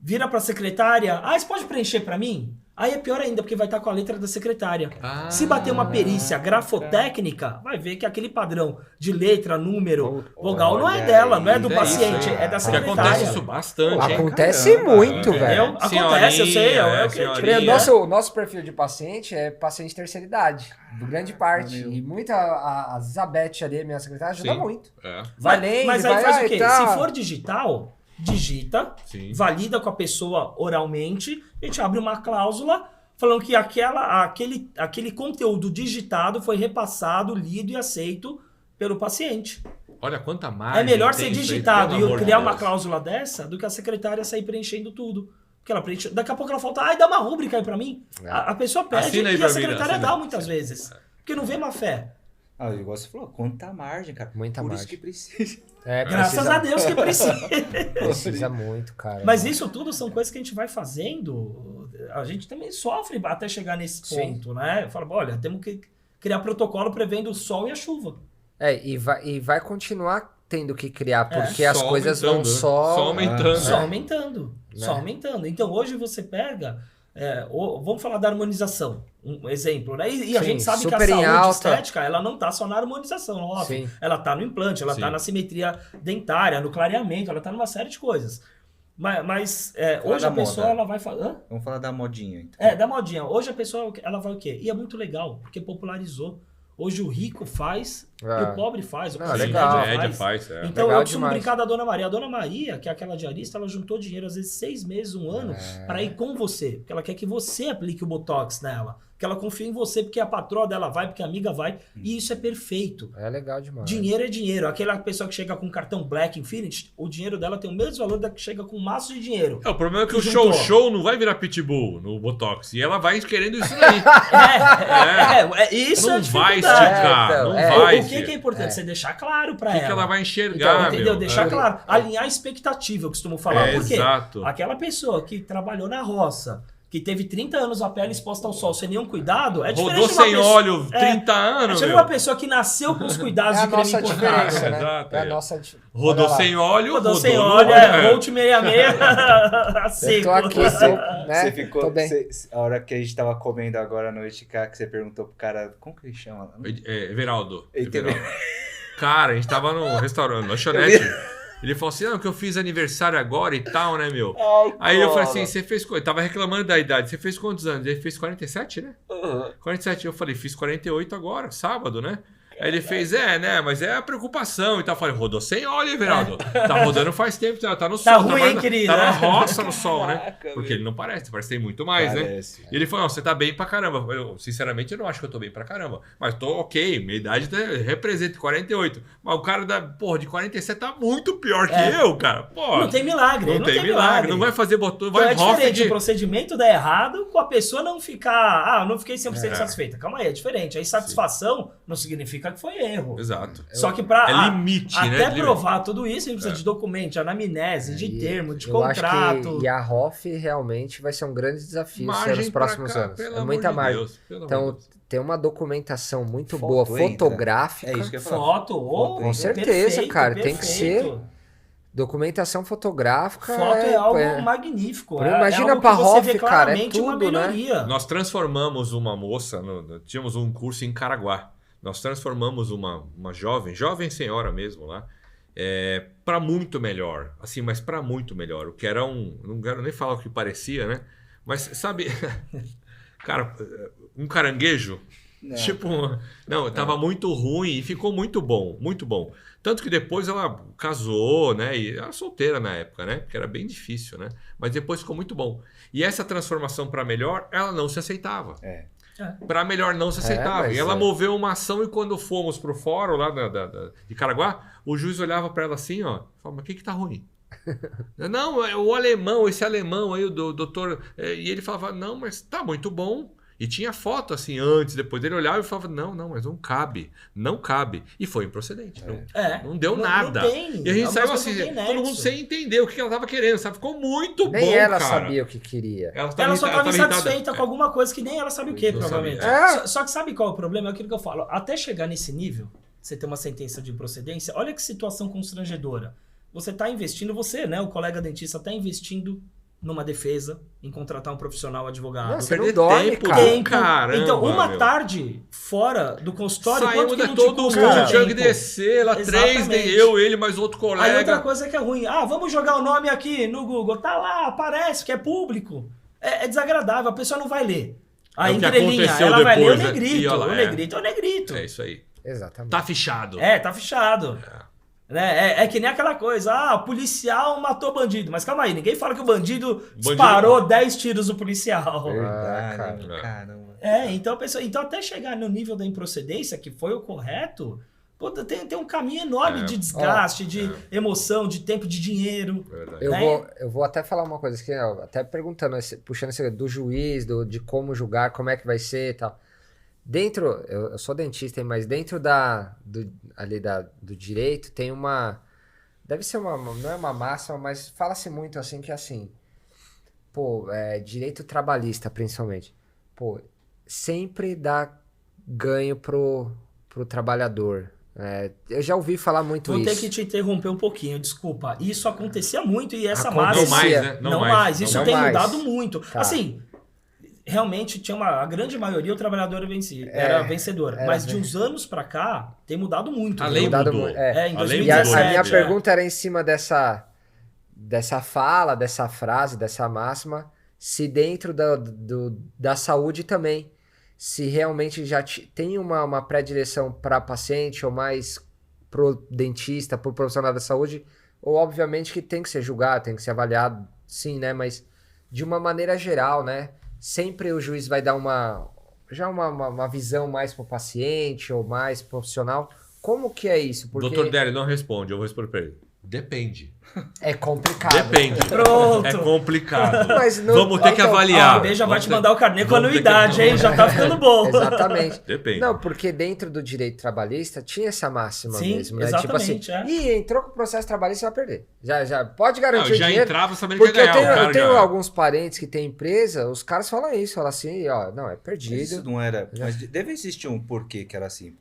vira pra secretária, você pode preencher pra mim? Aí é pior ainda, porque vai estar com a letra da secretária. Se bater uma perícia grafotécnica, vai ver que aquele padrão de letra, número, vogal não é dela, não é do paciente, é da Porque secretária. acontece isso bastante, hein? Acontece muito, Entendeu? velho. Acontece, eu sei. Senhorinha, É o que eu senhorinha. O nosso perfil de paciente é paciente de terceira idade, grande parte. E muita, a Zizabeth ali, minha secretária, ajuda Sim. muito. Vai lendo, mas aí vai, faz o quê? tá. Se for digital, digita, Sim. valida com a pessoa oralmente, a gente abre uma cláusula falando que aquele conteúdo digitado foi repassado, lido e aceito pelo paciente. Olha quanta margem. É melhor tem ser isso aí, digitado pelo e eu amor de criar uma Deus. cláusula dessa do que a secretária sair preenchendo tudo. Porque ela preenche, daqui a pouco ela falta, dá uma rúbrica aí pra mim. A pessoa pede Assina aí e pra a mim, secretária assina. dá muitas vezes. Porque não vê má fé. O negócio falou, quanta margem, cara. Muita Por margem. isso que precisa. Graças a Deus que precisa. Precisa muito, cara. Mas isso tudo são coisas que a gente vai fazendo. A gente também sofre até chegar nesse Sim. ponto, né? Eu falo, olha, temos que criar protocolo prevendo o sol e a chuva. E vai continuar tendo que criar, porque as Só coisas vão aumentando, né? só... Só aumentando. Só aumentando. Né? Só aumentando. Então hoje você pega... vamos falar da harmonização. Um exemplo, né? E a Sim, gente sabe que a super em saúde alta. estética, ela não tá só na harmonização, óbvio. Sim. Ela tá no implante, ela Sim. tá na simetria dentária, no clareamento, ela tá numa série de coisas. Mas Fala hoje da a pessoa, moda. ela vai falar... Vamos falar da modinha, então. Da modinha. Hoje a pessoa, ela vai o quê? E é muito legal, porque popularizou. Hoje o rico faz e o pobre faz. O Não, classe legal. média Média faz. faz, Então Legal eu costumo demais. brincar da Dona Maria. A Dona Maria, que é aquela diarista, ela juntou dinheiro às vezes 6 meses, 1 ano, para ir com você. Porque ela quer que você aplique o Botox nela. Que ela confia em você, porque a patroa dela vai, porque a amiga vai. E isso é perfeito. É legal demais. Dinheiro é dinheiro. Aquela pessoa que chega com cartão Black Infinity, o dinheiro dela tem o mesmo valor da que chega com um maço de dinheiro. O problema é que Que o juntou. show não vai virar pitbull no Botox. E ela vai querendo isso daí. Isso é a Não vai dificuldade. esticar, então, não é. vai. O que é importante? Você deixar claro pra O que ela. ela vai enxergar, Então, entendeu? meu? Deixar É. claro. Alinhar a expectativa, eu costumo falar. Por quê? Exato. Aquela pessoa que trabalhou na roça, que teve 30 anos a pele exposta ao sol sem nenhum cuidado, é diferente Rodou de uma sem pessoa- óleo 30 anos, É meu. uma pessoa que nasceu com os cuidados É a de creme nossa importado. diferença, né? Exato, É a é. nossa... Rodou Olha lá. sem óleo, Rodou sem no óleo, Volt 66 Eu seco. tô aqui, né? Você ficou. Tô bem. A hora que a gente tava comendo agora à noite, cara, que você perguntou pro cara. Como que ele chama? Everaldo. Eita, Everaldo. Cara, a gente tava no restaurante, lanchonete. Ele falou assim, não, que eu fiz aniversário agora e tal, né, meu? Aí eu falei assim, você fez... Eu tava reclamando da idade. Você fez quantos anos? Ele fez 47, né? 47. Eu falei, fiz 48 agora, sábado, né? Aí ele fez, né, mas é a preocupação e tal. Eu falei, rodou sem óleo, Everaldo. Tá rodando faz tempo, tá no sol. ruim, hein, querido? Tá na roça no sol, né? Caraca, Porque velho. ele não parece que tem muito mais, né? E ele falou, não, você tá bem pra caramba. Eu, sinceramente, eu não acho que eu tô bem pra caramba. Mas tô ok, minha idade representa 48. Mas o cara de 47 tá muito pior que eu, cara. Pô, Não tem milagre. não tem milagre. Não vai fazer botão, Então vai é diferente Hoffed. o procedimento dar errado com a pessoa não ficar, não fiquei 100% satisfeita. Calma aí, é diferente. A insatisfação não significa que foi erro. Exato. Só que pra É limite, né? até provar tudo isso, a gente precisa de documento, de anamnese, de termo, de contrato. Acho que, e a Hoff realmente vai ser um grande desafio Margem nos próximos pra cá, anos. pelo É muita amor de margem. Deus, pelo amor Então, de Deus. tem uma documentação muito Foto boa, entra. fotográfica. É isso que eu ia falar. Foto, Com certeza, perfeito, cara, tem que perfeito. Documentação fotográfica. Foto é algo magnífico. Imagina algo pra que você Hoff, vê cara, é claramente uma tudo, né? melhoria. Nós transformamos uma moça, tínhamos um curso em Caraguá. Nós transformamos uma jovem senhora mesmo lá, para muito melhor. Assim, mas para muito melhor. O que era não quero nem falar o que parecia, né? Mas sabe, cara, um caranguejo. Não. Tipo, tava muito ruim e ficou muito bom, muito bom. Tanto que depois ela casou, né? E era solteira na época, né? Porque era bem difícil, né? Mas depois ficou muito bom. E essa transformação para melhor, ela não se aceitava. Para melhor não se aceitava. mas E ela moveu uma ação e quando fomos pro fórum lá de Caraguá, o juiz olhava para ela assim, ó, falava, mas o que tá ruim? Não, é o alemão, esse alemão aí, o doutor... E ele falava, não, mas tá muito bom. E tinha foto assim antes, depois ele olhava e falava, não, mas não cabe, não cabe. E foi improcedente. Não deu nada. Não tem. E a gente saiu Algumas assim, coisas não tem todo mundo nexo. sem entender o que ela tava querendo, sabe? Ficou muito Nem bom, ela cara. sabia o que queria. Ela só estava insatisfeita com alguma coisa que nem ela sabe o que, Não provavelmente. sabia. Só que sabe qual é o problema? É aquilo que eu falo. Até chegar nesse nível, você ter uma sentença de improcedência, olha que situação constrangedora. Você está investindo, né, o colega dentista está investindo numa defesa, em contratar um profissional advogado. Não, você não Perder dorme, tempo, cara. caramba, Então, uma meu. tarde fora do consultório, Saímos quanto que não te todo custa mundo, de tinha que tempo? descer lá, Exatamente. 3, eu, ele, mais outro Aí colega. outra coisa que é ruim. Vamos jogar o nome aqui no Google. Tá lá, aparece, que é público. É desagradável, a pessoa não vai ler. A É o que entrelinha, aconteceu ela vai ler o depois, né? negrito. E olha lá, O negrito é o negrito. É isso aí. Exatamente. Tá fichado. Tá fechado. Né? É que nem aquela coisa, policial matou bandido. Mas calma aí, ninguém fala que o bandido disparou 10 tiros no policial. Verdade, cara. caramba. Então, pessoal, até chegar no nível da improcedência, que foi o correto, pô, tem um caminho enorme de desgaste, de emoção, de tempo, de dinheiro. Verdade. Eu vou até falar uma coisa aqui, até perguntando, puxando esse do juiz, de como julgar, como é que vai ser e tal. Dentro, eu sou dentista, mas dentro do direito tem deve ser não é uma máxima, mas fala-se muito assim que assim, direito trabalhista principalmente, sempre dá ganho pro trabalhador. Eu já ouvi falar muito Vou isso. ter que te interromper um pouquinho, desculpa. Isso acontecia muito e essa Acontecia. máxima... Não mais, né? Não mais. Isso Não tem mais. mudado muito. Tá. Assim, realmente tinha a grande maioria o trabalhador era vencedor. Mas de uns anos pra cá, tem mudado muito. A viu? lei Mudado mudou. muito, em A lei 2017. E a mudou, minha né? pergunta era em cima dessa fala, dessa frase, dessa máxima, se dentro da saúde também, se realmente já tem uma predileção para paciente ou mais pro dentista, pro profissional da saúde, ou obviamente que tem que ser julgado, tem que ser avaliado, sim, né? Mas de uma maneira geral, né? Sempre o juiz vai dar uma visão mais pro paciente ou mais profissional. Como que é isso? Porque Doutor Délio não responde, eu vou responder pra ele. Depende. é complicado. Depende. Pronto. É complicado. Mas não- Vamos ter que então, avaliar. A B já vai Vamos te ter- mandar o carnê com vamos ter que anuidade, hein? Já tá ficando bom. Exatamente. Depende. Não, porque dentro do direito trabalhista tinha essa máxima Sim, mesmo, né? exatamente, Tipo assim, entrou com o processo trabalhista, vai perder. Já pode garantir Não, o já dinheiro. entrava sabendo que ia Porque ganhar. eu tenho já- alguns parentes que têm empresa, os caras falam isso, falam assim, não, é Mas perdido. isso não era. Mas deve existir um porquê que era assim.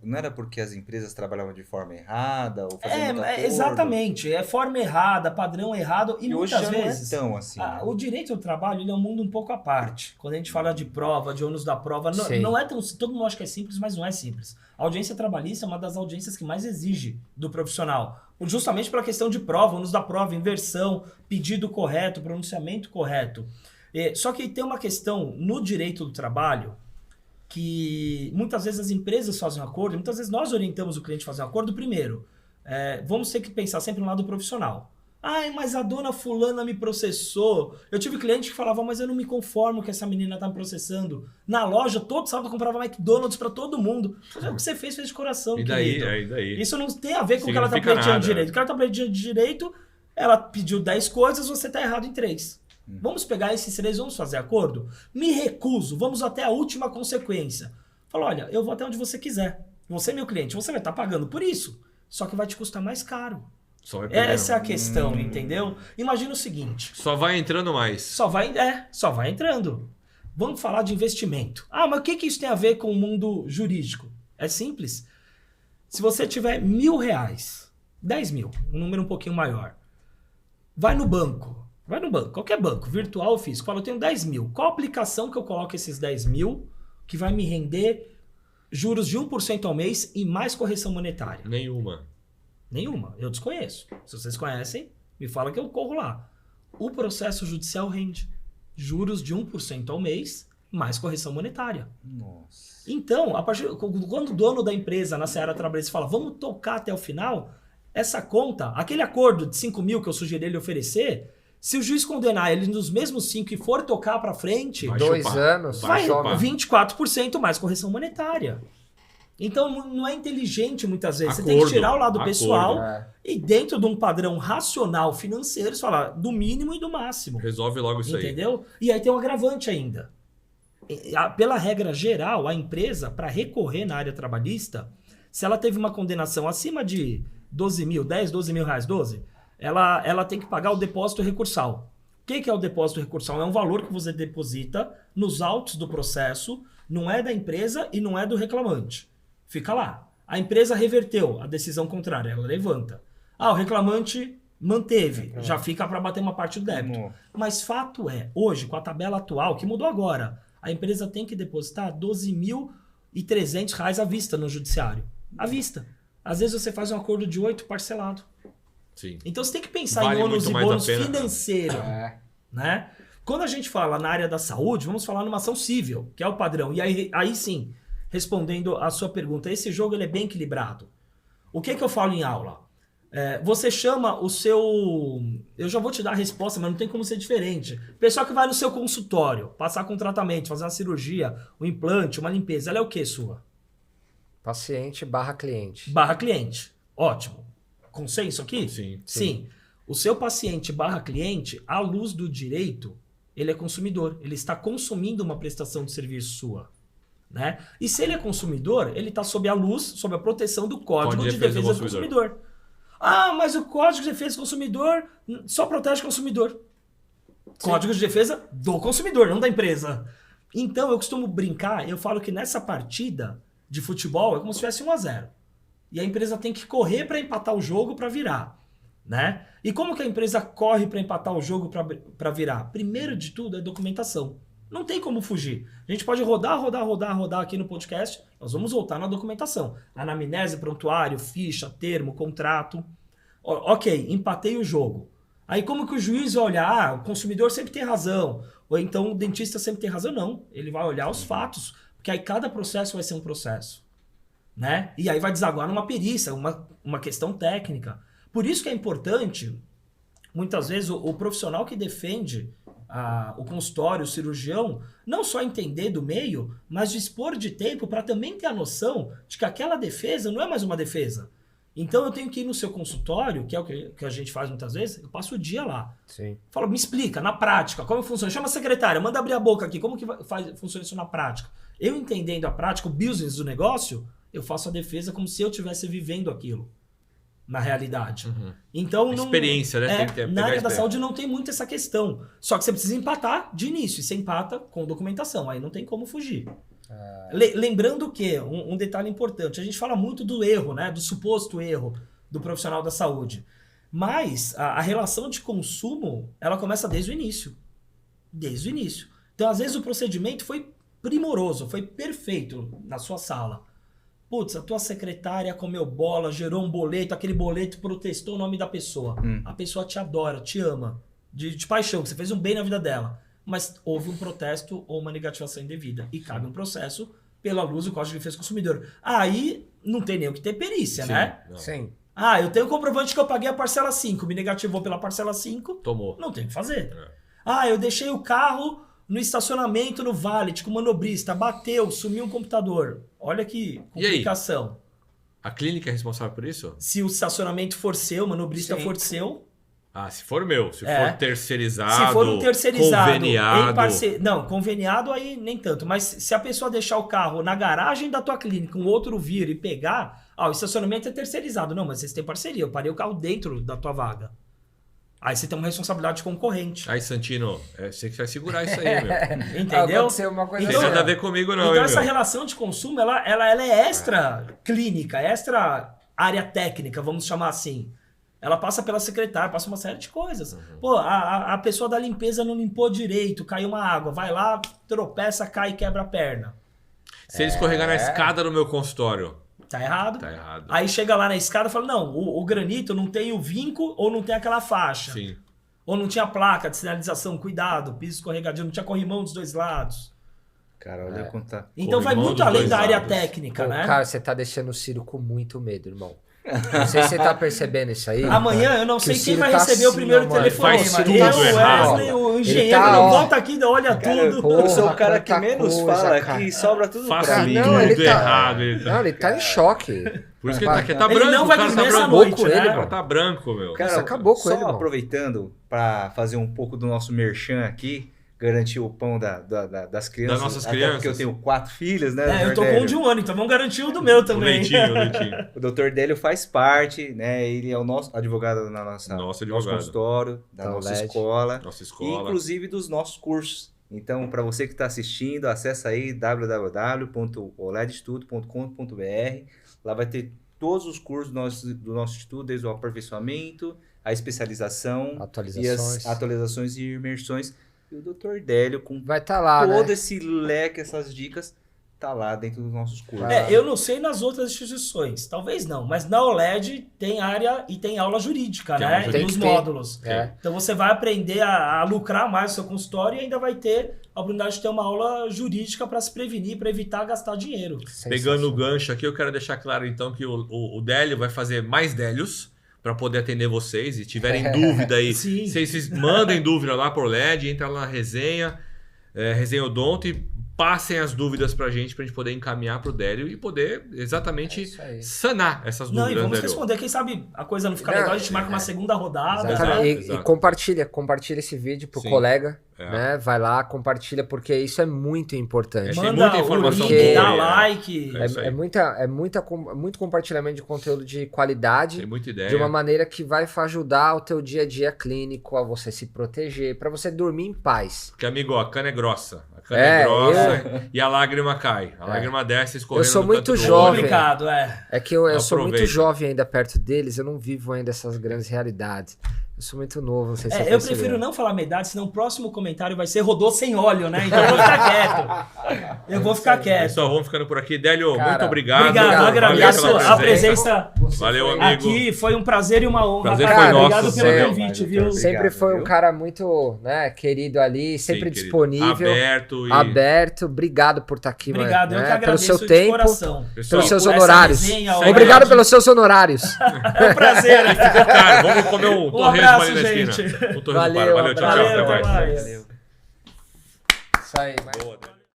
Não era porque as empresas trabalhavam de forma errada ou faziam muito acordo? Exatamente. É forma errada, padrão errado. E E hoje muitas já vezes. não é tão assim. né? O direito do trabalho ele é um mundo um pouco à parte. Quando a gente fala de prova, de ônus da prova, Sim. não é tão. Todo mundo acha que é simples, mas não é simples. A audiência trabalhista é uma das audiências que mais exige do profissional. Justamente pela questão de prova, ônus da prova, inversão, pedido correto, pronunciamento correto. Só que tem uma questão no direito do trabalho que muitas vezes as empresas fazem um acordo, muitas vezes nós orientamos o cliente a fazer um acordo. Primeiro, vamos ter que pensar sempre no lado profissional. Ai, mas a dona fulana me processou. Eu tive cliente que falava, mas eu não me conformo que essa menina tá me processando. Na loja, todo sábado eu comprava McDonald's pra todo mundo. Mas o que você fez de coração, E daí? querido. E daí? Isso não tem a ver com o que ela tá Significa pleiteando nada. direito. O que ela tá pleiteando de direito, ela pediu 10 coisas, você tá errado em 3. Vamos pegar esses 3, vamos fazer acordo? Me recuso, vamos até a última consequência. Fala, olha, eu vou até onde você quiser. Você é meu cliente, você vai estar pagando por isso. Só que vai te custar mais caro. Só vai perdendo. Essa é a questão, entendeu? Imagina o seguinte. Só vai entrando mais. Só vai entrando. Vamos falar de investimento. Ah, mas o que isso tem a ver com o mundo jurídico? É simples. Se você tiver R$1.000, 10 mil, um número um pouquinho maior, vai no banco, qualquer banco, virtual ou físico, fala, eu tenho 10 mil. Qual aplicação que eu coloco esses 10 mil que vai me render juros de 1% ao mês e mais correção monetária? Nenhuma. Eu desconheço. Se vocês conhecem, me fala que eu corro lá. O processo judicial rende juros de 1% ao mês, mais correção monetária. Nossa. Então, quando o dono da empresa na Seara Trabalhista fala, vamos tocar até o final, essa conta, aquele acordo de 5 mil que eu sugeri ele oferecer, se o juiz condenar ele nos mesmos 5 e for tocar para frente, Vai 2 chupar. anos, Vai chupar. 24% mais correção monetária. Então, não é inteligente muitas vezes. Você tem que tirar o lado pessoal e dentro de um padrão racional financeiro, você fala do mínimo e do máximo. Resolve logo isso aí. Entendeu? E aí tem um agravante ainda. Pela regra geral, a empresa, para recorrer na área trabalhista, se ela teve uma condenação acima de 12 mil, 10, 12 mil reais, 12, ela tem que pagar o depósito recursal. O que é o depósito recursal? É um valor que você deposita nos autos do processo, não é da empresa e não é do reclamante. Fica lá. A empresa reverteu a decisão contrária, ela levanta. O reclamante manteve, já fica para bater uma parte do débito. Mas fato é, hoje, com a tabela atual, que mudou agora, a empresa tem que depositar R$12.300 à vista no judiciário. À vista. Às vezes você faz um acordo de 8 parcelado. Sim. Então você tem que pensar Vale em ônus muito e mais a bônus pena. financeiro. Né? Quando a gente fala na área da saúde, vamos falar numa ação civil, que é o padrão. E aí sim, respondendo a sua pergunta, esse jogo ele é bem equilibrado. O que eu falo em aula? Você chama o seu... Eu já vou te dar a resposta, mas não tem como ser diferente. Pessoal que vai no seu consultório, passar com tratamento, fazer uma cirurgia, um implante, uma limpeza, ela é o que sua? Paciente / cliente. / cliente. Ótimo. Consenso aqui? Sim. O seu paciente / cliente, à luz do direito, ele é consumidor. Ele está consumindo uma prestação de serviço sua. Né? E se ele é consumidor, ele está sob a luz, sob a proteção do Código de Defesa do Consumidor. Mas o Código de Defesa do Consumidor só protege o consumidor. Sim. Código de Defesa do consumidor, não da empresa. Então, eu costumo brincar, eu falo que nessa partida de futebol é como se tivesse 1-0. E a empresa tem que correr para empatar o jogo para virar. Né? E como que a empresa corre para empatar o jogo para virar? Primeiro de tudo é documentação. Não tem como fugir. A gente pode rodar aqui no podcast, nós vamos voltar na documentação. Anamnese, prontuário, ficha, termo, contrato. Ok, empatei o jogo. Aí como que o juiz vai olhar? O consumidor sempre tem razão. Ou então o dentista sempre tem razão? Não. Ele vai olhar os fatos. Porque aí cada processo vai ser um processo. Né? E aí vai desaguar numa perícia, uma questão técnica. Por isso que é importante, muitas vezes, o profissional que defende o consultório, o cirurgião, não só entender do meio, mas dispor de tempo para também ter a noção de que aquela defesa não é mais uma defesa. Então eu tenho que ir no seu consultório, que é o que a gente faz muitas vezes, eu passo o dia lá. Sim. Falo, me explica, na prática, como funciona. Chama a secretária, manda abrir a boca aqui, como que funciona isso na prática? Eu entendendo a prática, o business do negócio, eu faço a defesa como se eu estivesse vivendo aquilo. Na realidade. Então, experiência, né? Tem que ter, na área da saúde não tem muito essa questão. Só que você precisa empatar de início. E você empata com documentação. Aí não tem como fugir. Lembrando que, um detalhe importante, a gente fala muito do erro, né? Do suposto erro do profissional da saúde. Mas a relação de consumo, ela começa desde o início. Desde o início. Então, às vezes, o procedimento foi primoroso, foi perfeito na sua sala. Putz, a tua secretária comeu bola, gerou um boleto, aquele boleto protestou o nome da pessoa. A pessoa te adora, te ama, de paixão, que você fez um bem na vida dela. Mas houve um protesto ou uma negativação indevida. E cabe um processo pela luz do Código de Defesa do Consumidor. Aí não tem nem o que ter perícia, né? Não. Sim. Ah, eu tenho comprovante que eu paguei a parcela 5, me negativou pela parcela 5, Tomou. não tem o que fazer. É. Ah, eu deixei o carro no estacionamento no valet com o manobrista, bateu, sumiu um computador. Olha que E aí? complicação. A clínica é responsável por isso? Se o estacionamento for seu, o manobrista Sim. for seu, Ah, se for meu. Se É. for terceirizado, se for um terceirizado, conveniado. Não, conveniado aí nem tanto. Mas se a pessoa deixar o carro na garagem da tua clínica, um outro vir e pegar, o estacionamento é terceirizado. Não, mas vocês têm parceria. Eu parei o carro dentro da tua vaga. Aí você tem uma responsabilidade concorrente. Aí, Santino, você que vai segurar isso aí, meu. Entendeu? Aconteceu uma coisa Não tem Então, nada a ver comigo, não, Então hein, essa meu? relação de consumo, ela é extra clínica, extra área técnica, vamos chamar assim. Ela passa pela secretária, passa uma série de coisas. Pô, a pessoa da limpeza não limpou direito, caiu uma água, vai lá, tropeça, cai e quebra a perna. Se ele escorregar na escada no meu consultório, Tá errado. tá errado. Aí chega lá na escada e fala, não, o granito não tem o vinco ou não tem aquela faixa. Sim. Ou não tinha placa de sinalização, cuidado, piso escorregadio, não tinha corrimão dos dois lados. Cara, olha quanto tá... Então vai Corrimão muito dos além dois da área lados. técnica, Pô, né? cara, você tá deixando o Ciro com muito medo, irmão. Não sei se você tá percebendo isso aí. Amanhã eu não Que sei o quem Ciro vai tá receber o assim, primeiro ó, mano. telefonema. Faz Eu, tudo o errado. Wesley, o Ele engenheiro, tá, não ó. volta aqui, olha tudo. Porra, Eu sou o cara que quanta menos coisa, fala cara. aqui, sobra tudo Faça pra mim. não, tudo ele tá- errado. Não, ele tá em choque. Por isso que ele tá Ele branco. não vai o cara dormir tá essa branco. noite, com ele, O né? cara tá branco, meu. Cara, Isso acabou com só ele, irmão. aproveitando para fazer um pouco do nosso merchan aqui, garantir o pão das crianças. Das nossas até crianças. porque eu tenho 4 filhos, né? É, eu Dr. tô com um Délio? de 1 ano, então vamos garantir o do meu O também. leitinho, o leitinho. O Dr. Délio faz parte, né? Ele é o nosso advogado na nosso advogado. consultório, da Da nossa OLED. escola, Nossa e escola. inclusive dos nossos cursos. Então, para você que está assistindo, acessa aí www.oledestudo.com.br. Lá vai ter todos os cursos do nosso estudo, desde o aperfeiçoamento, a especialização, Atualizações. e as atualizações e imersões. E o Dr. Délio, com Vai estar lá, todo né? esse leque, essas dicas, tá lá dentro dos nossos cursos. Ah. Eu não sei nas outras instituições, talvez não, mas na OLED tem área e tem aula jurídica, Tem né? aula E jurídica. nos Tem que ter. módulos. É. Então você vai aprender a lucrar mais o seu consultório e ainda vai ter a oportunidade de ter uma aula jurídica para se prevenir, para evitar gastar dinheiro. Pegando o gancho aqui, eu quero deixar claro então que o Délio vai fazer mais Délios para poder atender vocês. E tiverem dúvida aí, Sim. vocês mandem dúvida lá por LED, entra lá na resenha, Resenha Odonto, e passem as dúvidas pra gente poder encaminhar pro Délio e poder exatamente É isso aí. sanar essas Não, e dúvidas, vamos Délio. responder. Quem sabe a coisa não fica Não, legal, a gente marca uma segunda rodada. Exatamente. né? E Exato. compartilha esse vídeo pro Sim. colega, É. né? Vai lá, compartilha, porque isso é muito importante. Tem Manda muita informação o link, boa dá aí, like. É isso aí. Muito compartilhamento de conteúdo de qualidade, Tem muita ideia. de uma maneira que vai ajudar o teu dia a dia clínico, a você se proteger, para você dormir em paz. Porque, amigo, ó, a cana é grossa. A cana É, é grossa e a lágrima cai. A lágrima desce escorrendo Eu sou no muito canto do jovem. olho. Complicado, é. É que eu sou muito Aproveita. jovem ainda perto deles, eu não vivo ainda essas grandes realidades. Eu sou muito novo, não sei se você Eu percebeu. prefiro não falar minha idade, senão o próximo comentário vai ser rodou sem óleo, né? Então eu vou ficar quieto. Eu vou ficar quieto. Pessoal, vamos ficando por aqui. Délio, Cara, muito obrigado. Obrigado, eu Valeu agradeço pela a presença Valeu, amigo. aqui. Foi um prazer e uma honra. Prazer cara. foi nosso, Obrigado pelo Délio. convite, viu? Obrigado, Sempre foi um viu? cara muito, né, querido ali, Sim, sempre querido. disponível, Aberto. E... aberto. Obrigado por estar aqui, Obrigado, mano, eu que né, pelo agradeço seu de tempo, coração. Pessoal, pelos seus por essa honorários. resenha, Obrigado OLED. pelos seus honorários. É um prazer. Cara, vamos comer um torresmo abraço, ali na gente. esquina. Um torresmo Valeu, para. Valeu, tchau, tchau. Valeu, Até até mais. mais. Valeu. Isso aí, mas... Boa, Délio.